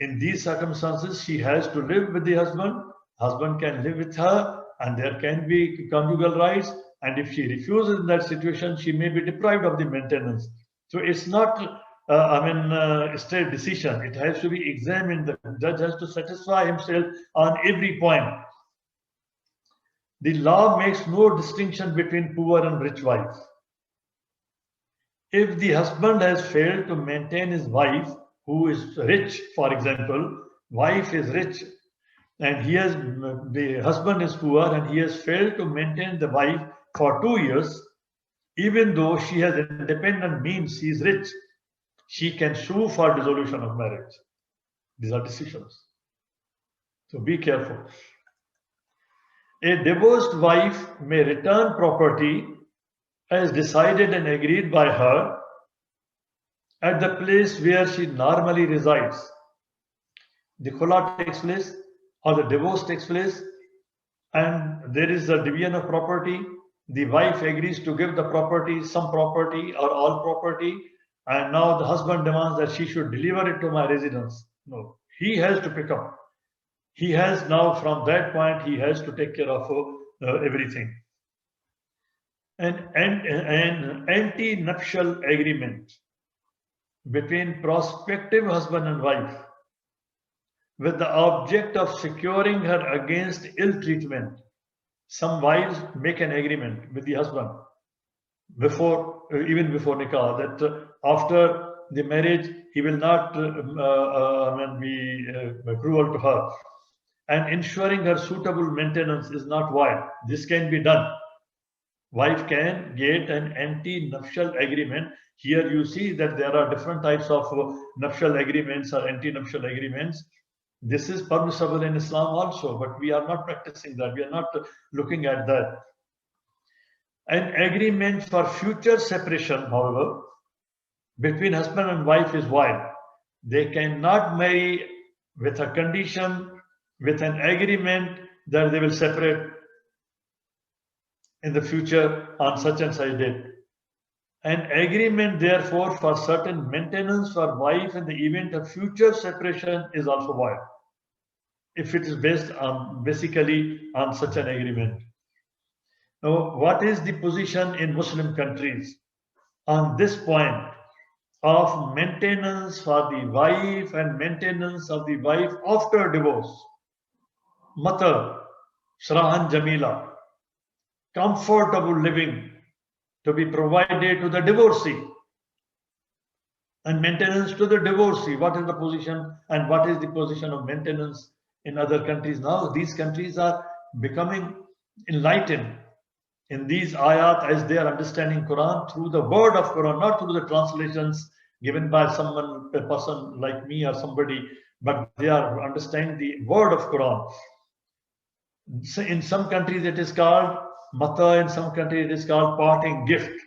In these circumstances, she has to live with the husband. Husband can live with her, and there can be conjugal rights. And if she refuses in that situation, she may be deprived of the maintenance. So it's not, a straight decision. It has to be examined. The judge has to satisfy himself on every point. The law makes no distinction between poor and rich wives. If the husband has failed to maintain his wife, who is rich, for example, wife is rich, and the husband is poor, and he has failed to maintain the wife for 2 years, even though she has independent means, she is rich, she can sue for dissolution of marriage. These are decisions. So be careful. A divorced wife may return property as decided and agreed by her at the place where she normally resides. The khula takes place or the divorce takes place, and there is a division of property. The wife agrees to give the property, some property or all property, and now the husband demands that she should deliver it to my residence. No, he has to pick up. He has now, from that point, he has to take care of everything. An anti-nuptial agreement between prospective husband and wife with the object of securing her against ill treatment. Some wives make an agreement with the husband even before nikah, that after the marriage he will not be cruel to her, and ensuring her suitable maintenance is not void. This can be done. Wife can get an anti-nuptial agreement. Here you see that there are different types of nuptial agreements or anti-nuptial agreements. This is permissible in Islam also, but we are not practicing that. We are not looking at that. An agreement for future separation, however, between husband and wife is void. They cannot marry with a condition, with an agreement that they will separate in the future on such and such date. An agreement, therefore, for certain maintenance for wife in the event of future separation is also void, if it is based on basically on such an agreement. Now, what is the position in Muslim countries on this point of maintenance for the wife and maintenance of the wife after divorce? Matar, Shrahan Jamila, comfortable living to be provided to the divorcee and maintenance to the divorcee. What is the position and what is the position of maintenance in other countries? Now these countries are becoming enlightened in these ayat as they are understanding Quran through the word of Quran, not through the translations given by someone, a person like me or somebody, but they are understanding the word of Quran. So in some countries it is called mata, in some countries it is called parting gift.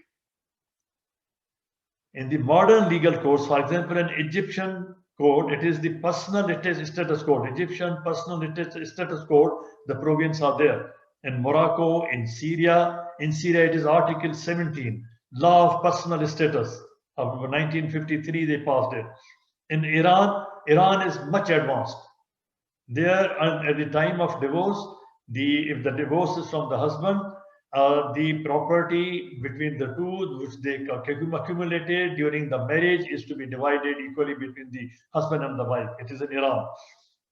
In the modern legal codes, for example, in Egyptian code, it is the personal status code. Egyptian personal status code, the provisions are there. In Morocco, in Syria it is Article 17, Law of Personal Status of 1953, they passed it. In Iran, Iran is much advanced. There, at the time of divorce, if the divorce is from the husband, the property between the two, which they accumulated during the marriage, is to be divided equally between the husband and the wife. It is in Iran.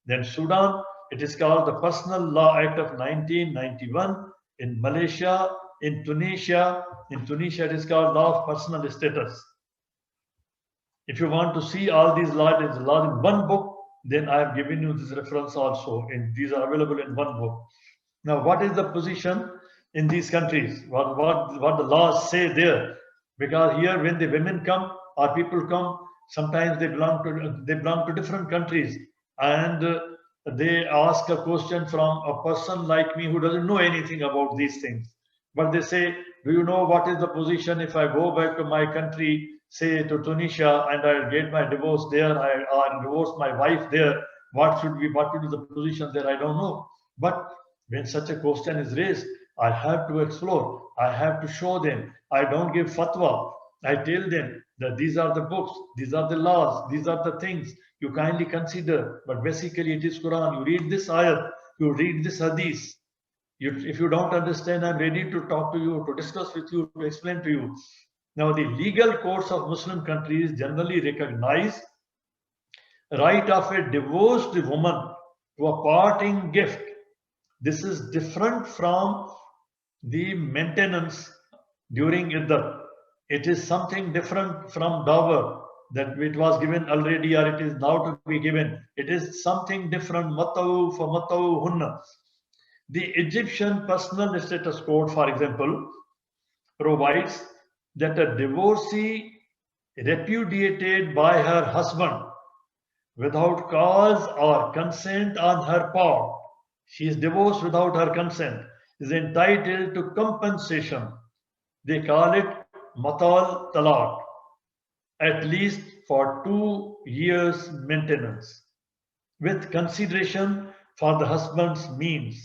Then Sudan, it is called the Personal Law Act of 1991. In Malaysia, in Tunisia it is called Law of Personal Status. If you want to see all these laws in one book, then I have given you this reference also. And these are available in one book. Now, what is the position in these countries? What the laws say there? Because here, when the women come or people come, sometimes they belong to different countries, and they ask a question from a person like me who doesn't know anything about these things. But they say, "Do you know what is the position if I go back to my country, say to Tunisia, and I get my divorce there, I divorce my wife there? What would be the position there? I don't know." But when such a question is raised, I have to explore. I have to show them. I don't give fatwa. I tell them that these are the books, these are the laws, these are the things you kindly consider. But basically, it is Quran. You read this ayat, you read this hadith. If you don't understand, I'm ready to talk to you, to discuss with you, to explain to you. Now, the legal courts of Muslim countries generally recognize right of a divorced woman to a parting gift. This is different from the maintenance during iddah. It is something different from dower, that it was given already or it is now to be given. It is something different. Matau for matau hunna. The Egyptian Personal Status Code, for example, provides that a divorcee repudiated by her husband without cause or consent on her part, she is divorced without her consent, is entitled to compensation. They call it matal talaq, at least for 2 years maintenance, with consideration for the husband's means,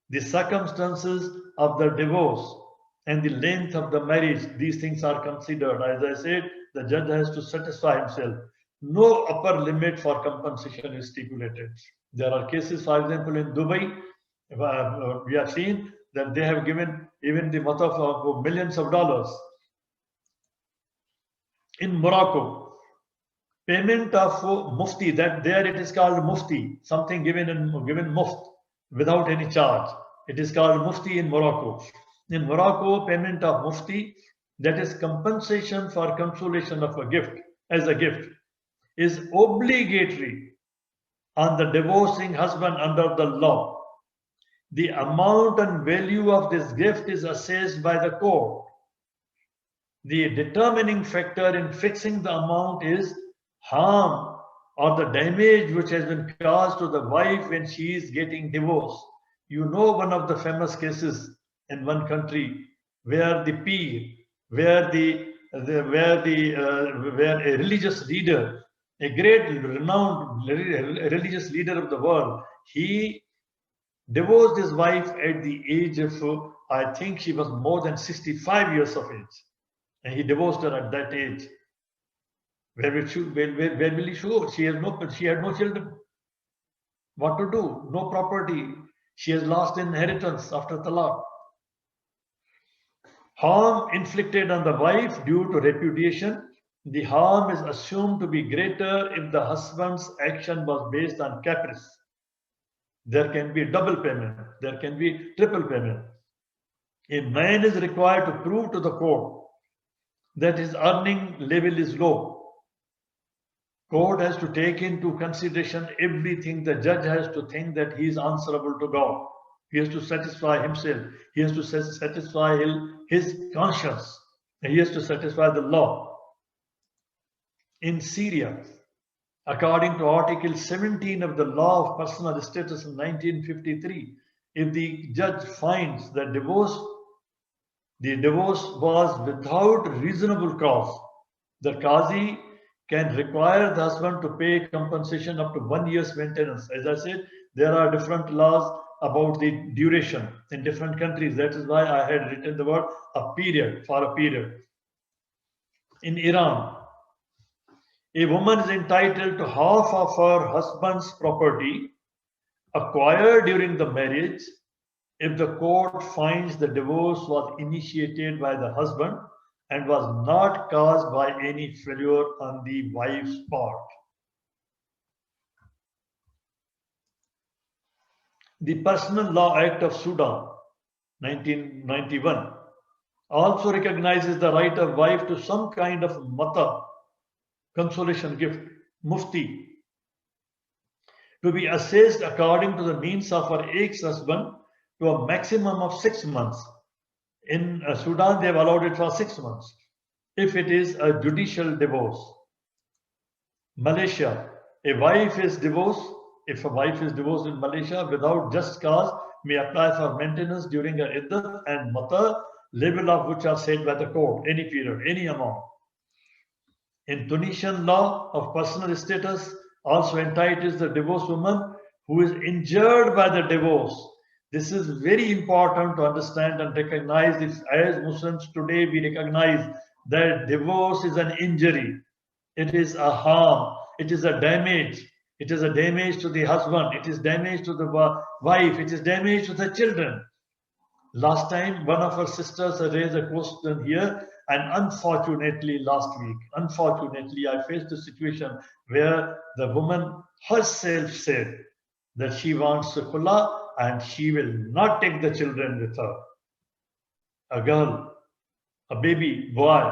the circumstances of the divorce, and the length of the marriage. These things are considered. As I said, the judge has to satisfy himself. No upper limit for compensation is stipulated. There are cases, for example, in Dubai, we have seen that they have given even the worth of millions of dollars. In Morocco, payment of mufti, that there it is called mufti, something given muft without any charge. It is called mufti in Morocco. In Morocco, payment of mufti, that is compensation for consolation of a gift, as a gift, is obligatory on the divorcing husband under the law. The amount and value of this gift is assessed by the court. The determining factor in fixing the amount is harm or the damage which has been caused to the wife when she is getting divorced. You know, one of the famous cases in one country where the peer, where a religious leader, a great renowned religious leader of the world, he divorced his wife at the age of, I think she was more than 65 years of age. And he divorced her at that age. Where will he show? She had no children. What to do? No property. She has lost inheritance after talaq. Harm inflicted on the wife due to repudiation. The harm is assumed to be greater if the husband's action was based on caprice. There can be double payment. There can be triple payment. A man is required to prove to the court that his earning level is low. Court has to take into consideration everything. The judge has to think that he is answerable to God. He has to satisfy himself. He has to satisfy his conscience. And he has to satisfy the law. In Syria, according to Article 17 of the Law of Personal Status in 1953, if the judge finds that the divorce was without reasonable cause, the Qazi can require the husband to pay compensation up to 1 year's maintenance. As I said, there are different laws about the duration in different countries. That is why I had written the word a period, for a period. In Iran, A woman is entitled to half of her husband's property acquired during the marriage if the court finds the divorce was initiated by the husband and was not caused by any failure on the wife's part. The Personal Law Act of Sudan, 1991, also recognizes the right of wife to some kind of mata, consolation gift, mufti, to be assessed according to the means of her ex-husband to a maximum of 6 months. In Sudan, they have allowed it for 6 months if it is a judicial divorce. Malaysia, if a wife is divorced in Malaysia without just cause, may apply for maintenance during her iddat and mata, level of which are set by the court, any period, any amount. In Tunisian law of personal status, also entitles the divorced woman who is injured by the divorce. This is very important to understand and recognize this. As Muslims today, we recognize that divorce is an injury. It is a harm. It is a damage. It is a damage to the husband. It is damage to the wife. It is damage to the children. Last time, one of our sisters raised a question here, and unfortunately, last week, I faced a situation where the woman herself said that she wants a khula and she will not take the children with her. A girl, a baby, boy.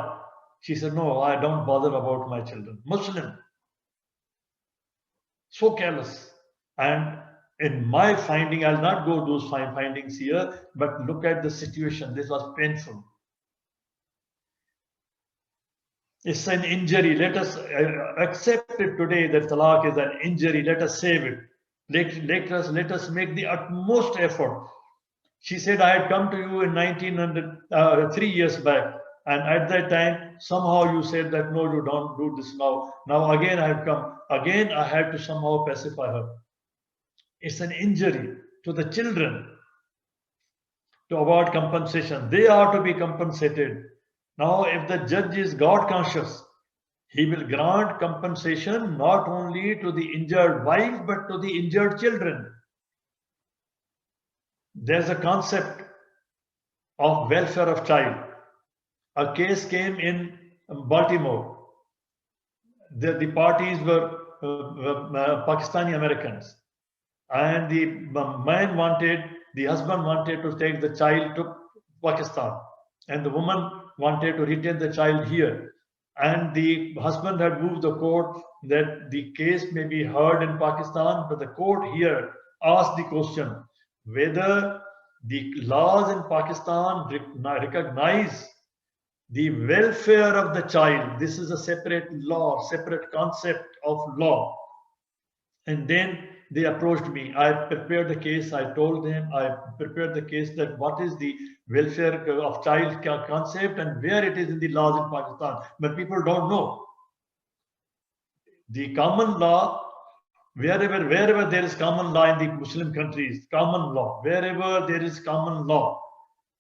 She said, no, I don't bother about my children. Muslim. So careless. And in my finding, I'll not go those findings here, but look at the situation. This was painful. It's an injury. Let us accept it today that talaq is an injury. Let us save it. Let us make the utmost effort. She said, I had come to you in 3 years back. And at that time, somehow you said that, no, you don't do this now. Now again, I have come. Again, I had to somehow pacify her. It's an injury to the children to award compensation. They are to be compensated. Now, if the judge is God conscious, he will grant compensation not only to the injured wife, but to the injured children. There's a concept of welfare of child. A case came in Baltimore. The parties were Pakistani Americans. And the husband wanted to take the child to Pakistan. And the woman wanted to retain the child here. And the husband had moved the court that the case may be heard in Pakistan, but the court here asked the question whether the laws in Pakistan recognize the welfare of the child. This is a separate law, separate concept of law. And then they approached me. I prepared the case. I told them, I prepared the case that what is the welfare of child concept and where it is in the laws in Pakistan. But people don't know. The common law, wherever there is common law in the Muslim countries, common law, wherever there is common law,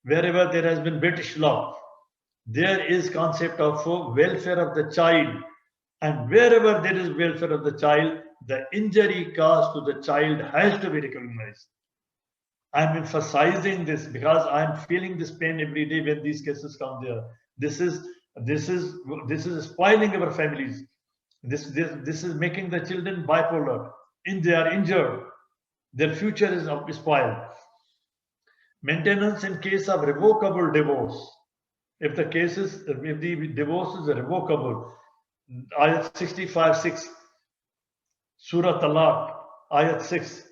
wherever there has been British law, there is concept of welfare of the child. And wherever there is welfare of the child, the injury caused to the child has to be recognized. I'm emphasizing this because I'm feeling this pain every day when these cases come there. This is spoiling our families. This is making the children bipolar. They are injured. Their future is spoiled. Maintenance in case of revocable divorce. If the divorce is revocable, Ayat 65:6, Surah Talaq, Ayat 6,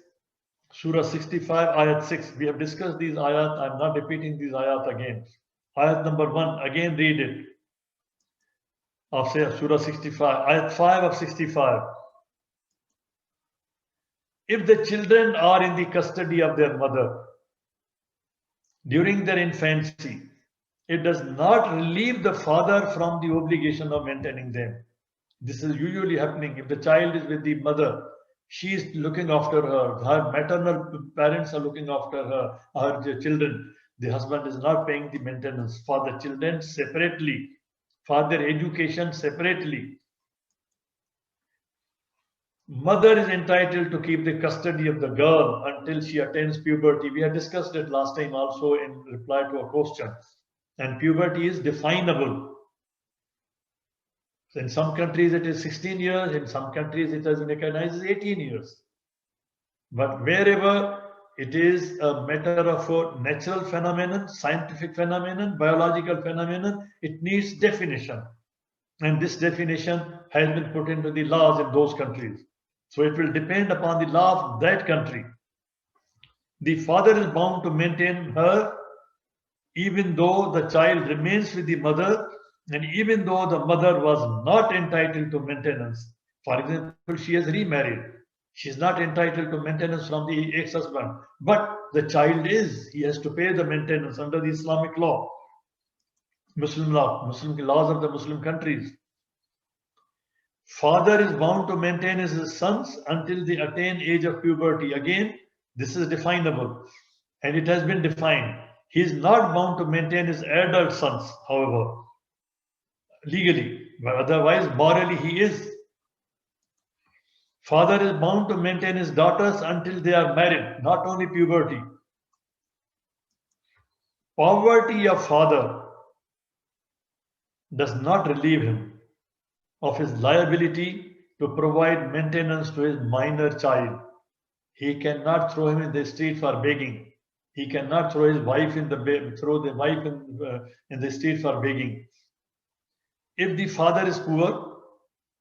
Surah 65, Ayat 6. We have discussed these ayat. I'm not repeating these ayat again. Ayat number 1, again read it. Of Surah 65, Ayat 5 of 65. If the children are in the custody of their mother during their infancy, it does not relieve the father from the obligation of maintaining them. This is usually happening. If the child is with the mother, she is looking after her. Her maternal parents are looking after her children. The husband is not paying the maintenance for the children separately, for their education separately. Mother is entitled to keep the custody of the girl until she attains puberty. We had discussed it last time also in reply to a question. And puberty is definable. So in some countries it is 16 years, in some countries it is recognized as 18 years. But wherever it is a matter of a natural phenomenon, scientific phenomenon, biological phenomenon, it needs definition. And this definition has been put into the laws in those countries. So it will depend upon the law of that country. The father is bound to maintain her even though the child remains with the mother and even though the mother was not entitled to maintenance. For example, she has remarried. She is not entitled to maintenance from the ex-husband, but the child is. He has to pay the maintenance under the Islamic law, Muslim law, Muslim laws of the Muslim countries. Father is bound to maintain his sons until they attain age of puberty. Again, this is definable and it has been defined. He is not bound to maintain his adult sons, however, legally, but otherwise morally he is. Father is bound to maintain his daughters until they are married, not only puberty. Poverty of father does not relieve him of his liability to provide maintenance to his minor child. He cannot throw him in the street for begging. He cannot throw his wife in the street for begging. If the father is poor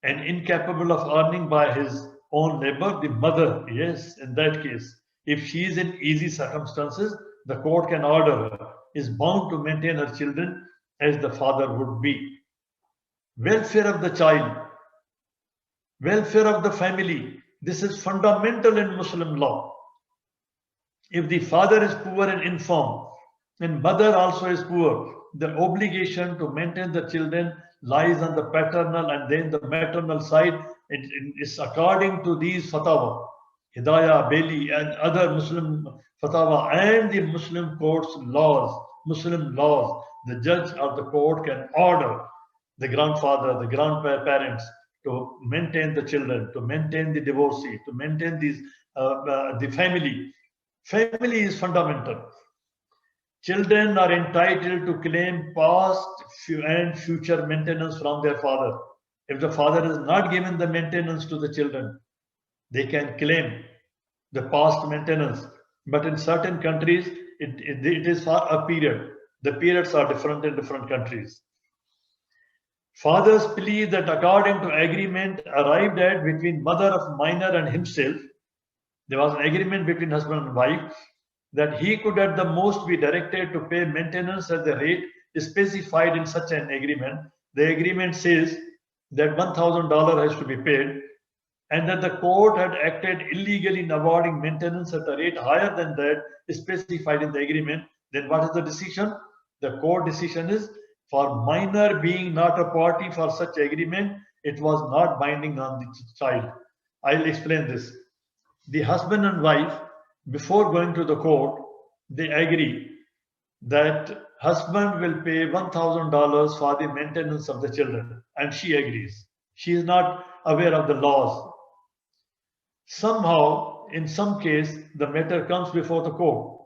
and incapable of earning by his own labor, the mother, yes, in that case, if she is in easy circumstances, the court can order her, is bound to maintain her children as the father would be. Welfare of the child, welfare of the family, this is fundamental in Muslim law. If the father is poor and infirm, and mother also is poor, the obligation to maintain the children lies on the paternal and then the maternal side. It is according to these fatwa, Hidayah, Bailey, and other Muslim fatwa and the Muslim court's laws, Muslim laws. The judge of the court can order the grandfather, the grandparents to maintain the children, to maintain the divorcee, to maintain the family. Family is fundamental. Children are entitled to claim past and future maintenance from their father. If the father has not given the maintenance to the children, they can claim the past maintenance. But in certain countries, it is for a period. The periods are different in different countries. Fathers believe that according to agreement arrived at between mother of minor and himself, there was an agreement between husband and wife that he could at the most be directed to pay maintenance at the rate specified in such an agreement. The agreement says that $1,000 has to be paid and that the court had acted illegally in awarding maintenance at a rate higher than that specified in the agreement. Then what is the decision? The court decision is for minor being not a party for such agreement, it was not binding on the child. I'll explain this. The husband and wife, before going to the court, they agree that husband will pay $1,000 for the maintenance of the children, and she agrees. She is not aware of the laws. Somehow, in some case, the matter comes before the court.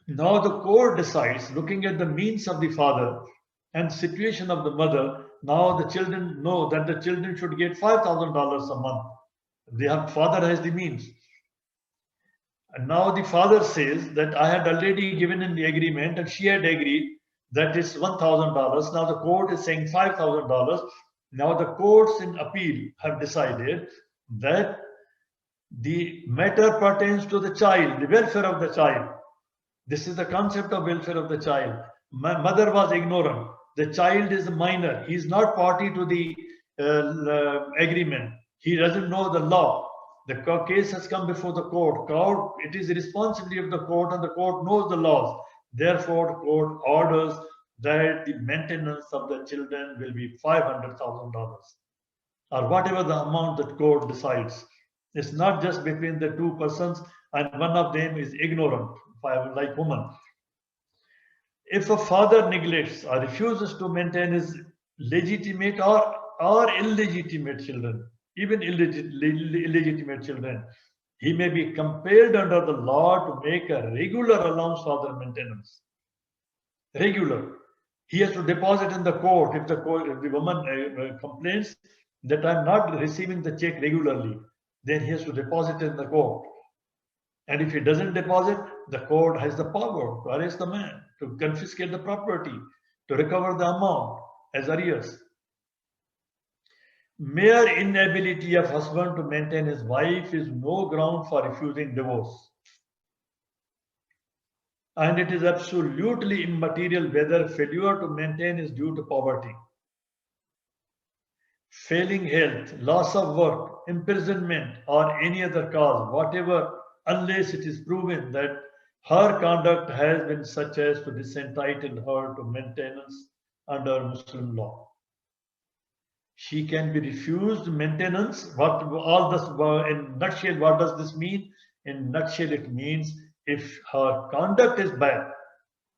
Now the court decides, looking at the means of the father and situation of the mother, now the children know that the children should get $5,000 a month. The father has the means. And now the father says that I had already given in the agreement and she had agreed that it's $1,000. Now the court is saying $5,000. Now the courts in appeal have decided that the matter pertains to the child, the welfare of the child. This is the concept of welfare of the child. My mother was ignorant. The child is a minor. He is not party to the agreement. He doesn't know the law. The case has come before the court. It is the responsibility of the court, and the court knows the laws. Therefore, the court orders that the maintenance of the children will be $500,000 or whatever the amount that court decides. It's not just between the two persons and one of them is ignorant, like woman. If a father neglects or refuses to maintain his legitimate or illegitimate children, even illegitimate children, he may be compelled under the law to make a regular allowance for their maintenance. Regular. He has to deposit in the court. If the woman complains that I'm not receiving the check regularly, then he has to deposit in the court. And if he doesn't deposit, the court has the power to arrest the man, to confiscate the property, to recover the amount as arrears. Mere inability of husband to maintain his wife is no ground for refusing divorce. And it is absolutely immaterial whether failure to maintain is due to poverty, failing health, loss of work, imprisonment, or any other cause, whatever, unless it is proven that her conduct has been such as to disentitle her to maintenance under Muslim law. She can be refused maintenance. What all this in nutshell, what does this mean? In nutshell, it means if her conduct is bad,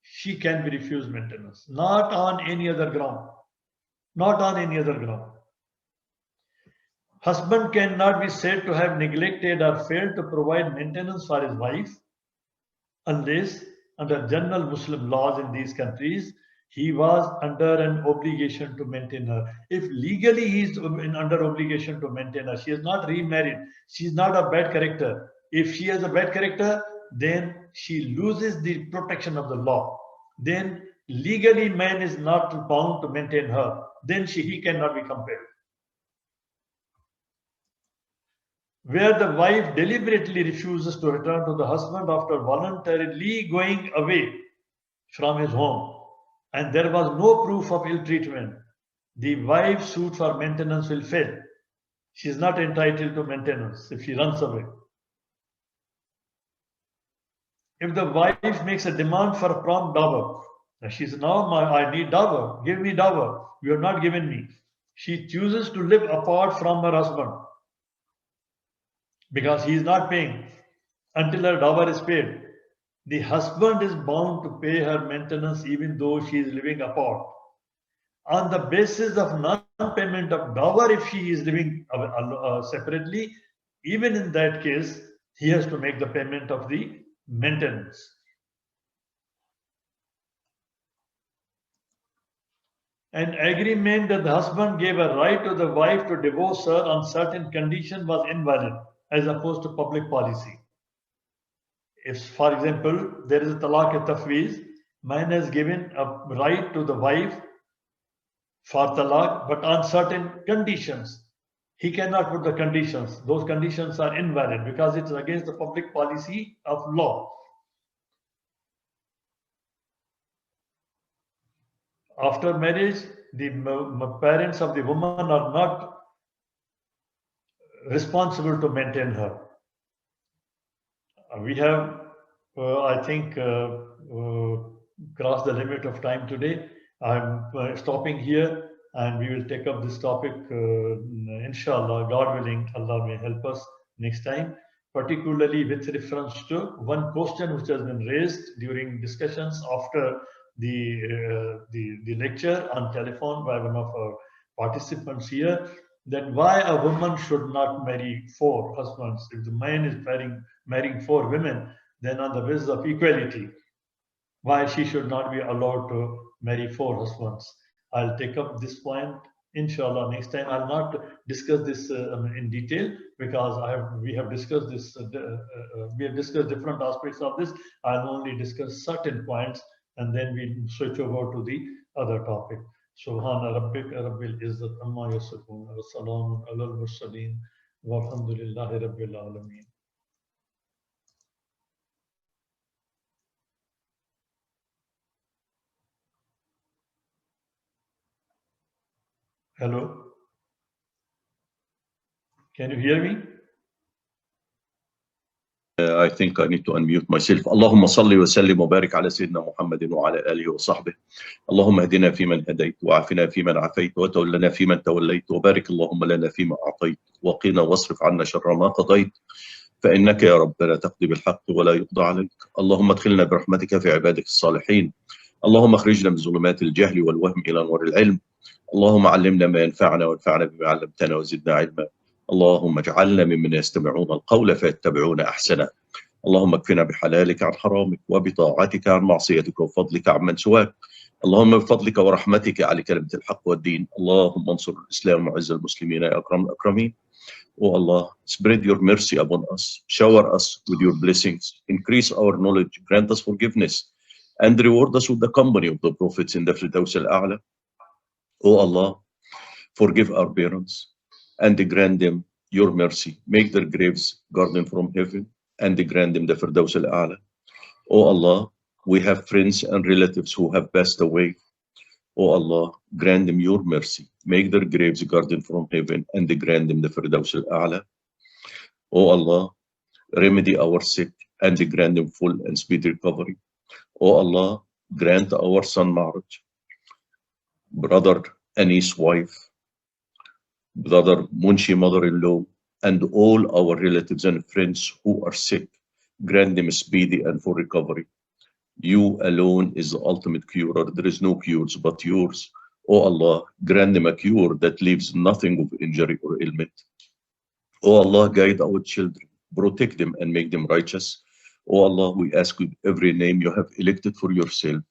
she can be refused maintenance, not on any other ground. Not on any other ground. Husband cannot be said to have neglected or failed to provide maintenance for his wife unless, under general Muslim laws in these countries, he was under an obligation to maintain her. If legally he is under obligation to maintain her, she is not remarried, she is not a bad character. If she has a bad character, then she loses the protection of the law. Then legally man is not bound to maintain her. Then he cannot be compelled. Where the wife deliberately refuses to return to the husband after voluntarily going away from his home, and there was no proof of ill treatment, the wife's suit for maintenance will fail. She is not entitled to maintenance if she runs away. If the wife makes a demand for a prompt dower, she says, "No, I need dower, give me dower. You have not given me." She chooses to live apart from her husband because he is not paying until her dower is paid. The husband is bound to pay her maintenance even though she is living apart. On the basis of non-payment of dower, if she is living separately, even in that case, he has to make the payment of the maintenance. An agreement that the husband gave a right to the wife to divorce her on certain conditions was invalid as opposed to public policy. If, for example, there is a talaq-e-tafweez, man has given a right to the wife for talaq, but on certain conditions. He cannot put the conditions. Those conditions are invalid because it is against the public policy of law. After marriage, the parents of the woman are not responsible to maintain her. We have, I think, crossed the limit of time today. I'm stopping here and we will take up this topic, inshallah, God willing, Allah may help us next time, particularly with reference to one question which has been raised during discussions after the lecture on telephone by one of our participants here, that why a woman should not marry 4 husbands. If the man is marrying 4 women, then on the basis of equality, why she should not be allowed to marry 4 husbands. I'll take up this point, inshallah, next time. I'll not discuss this in detail because we have discussed this. We have discussed different aspects of this. I'll only discuss certain points and then we switch over to the other topic. Subhana rabbika rabbil izzat amma yasifun wa salamun alal mursaleen walhamdulillahi rabbil alameen. Hello? Can you hear me? I think I need to unmute myself. اللهم صل وسلم وبارك على سيدنا محمد وعلى آله وصحبه. اللهم اهدنا فيمن هديت وعافنا فيمن عافيت وتولنا فيمن توليت وبارك اللهم لنا فيما أعطيت وقنا واصرف عنا شر ما قضيت فإنك يا رب لا تقضي بالحق ولا يقضى عليك. اللهم ادخلنا برحمتك في عبادك الصالحين. اللهم اخرجنا من ظلمات الجهل والوهم إلى نور العلم. اللهم علمنا ما ينفعنا وانفعنا بما علمتنا وزدنا علما. اللهم اجعلنا ممن يستمعون القول فيتبعون أحسنه. اللهم اكفنا بحلالك عن حرامك وبطاعتك عن معصيتك وفضلك عن من سواك. اللهم بفضلك ورحمتك على كلمة الحق والدين. اللهم انصر الإسلام وعز المسلمين يا أكرم الأكرمين. Oh Allah, spread your mercy upon us, shower us with your blessings, increase our knowledge, grant us forgiveness, and reward us with the company of the prophets in the Firdaus al-A'la. Oh Allah, forgive our parents and grant them your mercy. Make their graves garden from heaven and grant them the Firdaus al-A'la. Oh Allah, we have friends and relatives who have passed away. Oh Allah, grant them your mercy. Make their graves garden from heaven and grant them the Firdaus al-A'la. Oh Allah, remedy our sick and grant them full and speedy recovery. Oh Allah, grant our son Ma'raj, brother Anis' wife, brother Munshi mother-in-law, and all our relatives and friends who are sick, grant them speedy and full recovery. You alone is the ultimate curer. There is no cures but yours. Oh Allah, grant them a cure that leaves nothing of injury or ailment. Oh Allah, guide our children, protect them and make them righteous. Oh Allah, we ask with every name you have elected for yourself,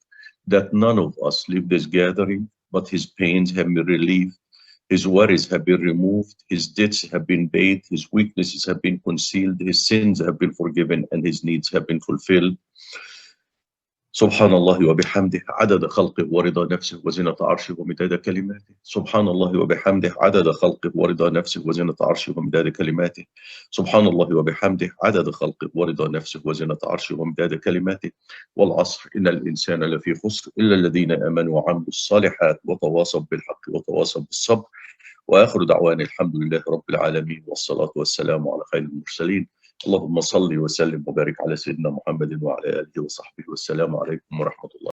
that none of us leave this gathering, but his pains have been relieved, his worries have been removed, his debts have been paid, his weaknesses have been concealed, his sins have been forgiven, and his needs have been fulfilled. سبحان الله وبحمده عدد خلقه ورضا نفسه وزنة عرشه ومداد كلماته. سبحان الله وبحمده عدد خلقه ورضا نفسه وزنة عرشه ومداد كلماته. سبحان الله وبحمده عدد خلقه ورضا نفسه وزنة عرشه ومداد كلماته. والعصر إن الإنسان لفي خسر إلا الذين آمنوا وعملوا الصالحات وتواصوا بالحق وتواصوا بالصبر. وآخر دعوانا الحمد لله رب العالمين والصلاة والسلام على خير المرسلين. اللهم صل وسلم وبارك على سيدنا محمد وعلى آله وصحبه والسلام عليكم ورحمة الله.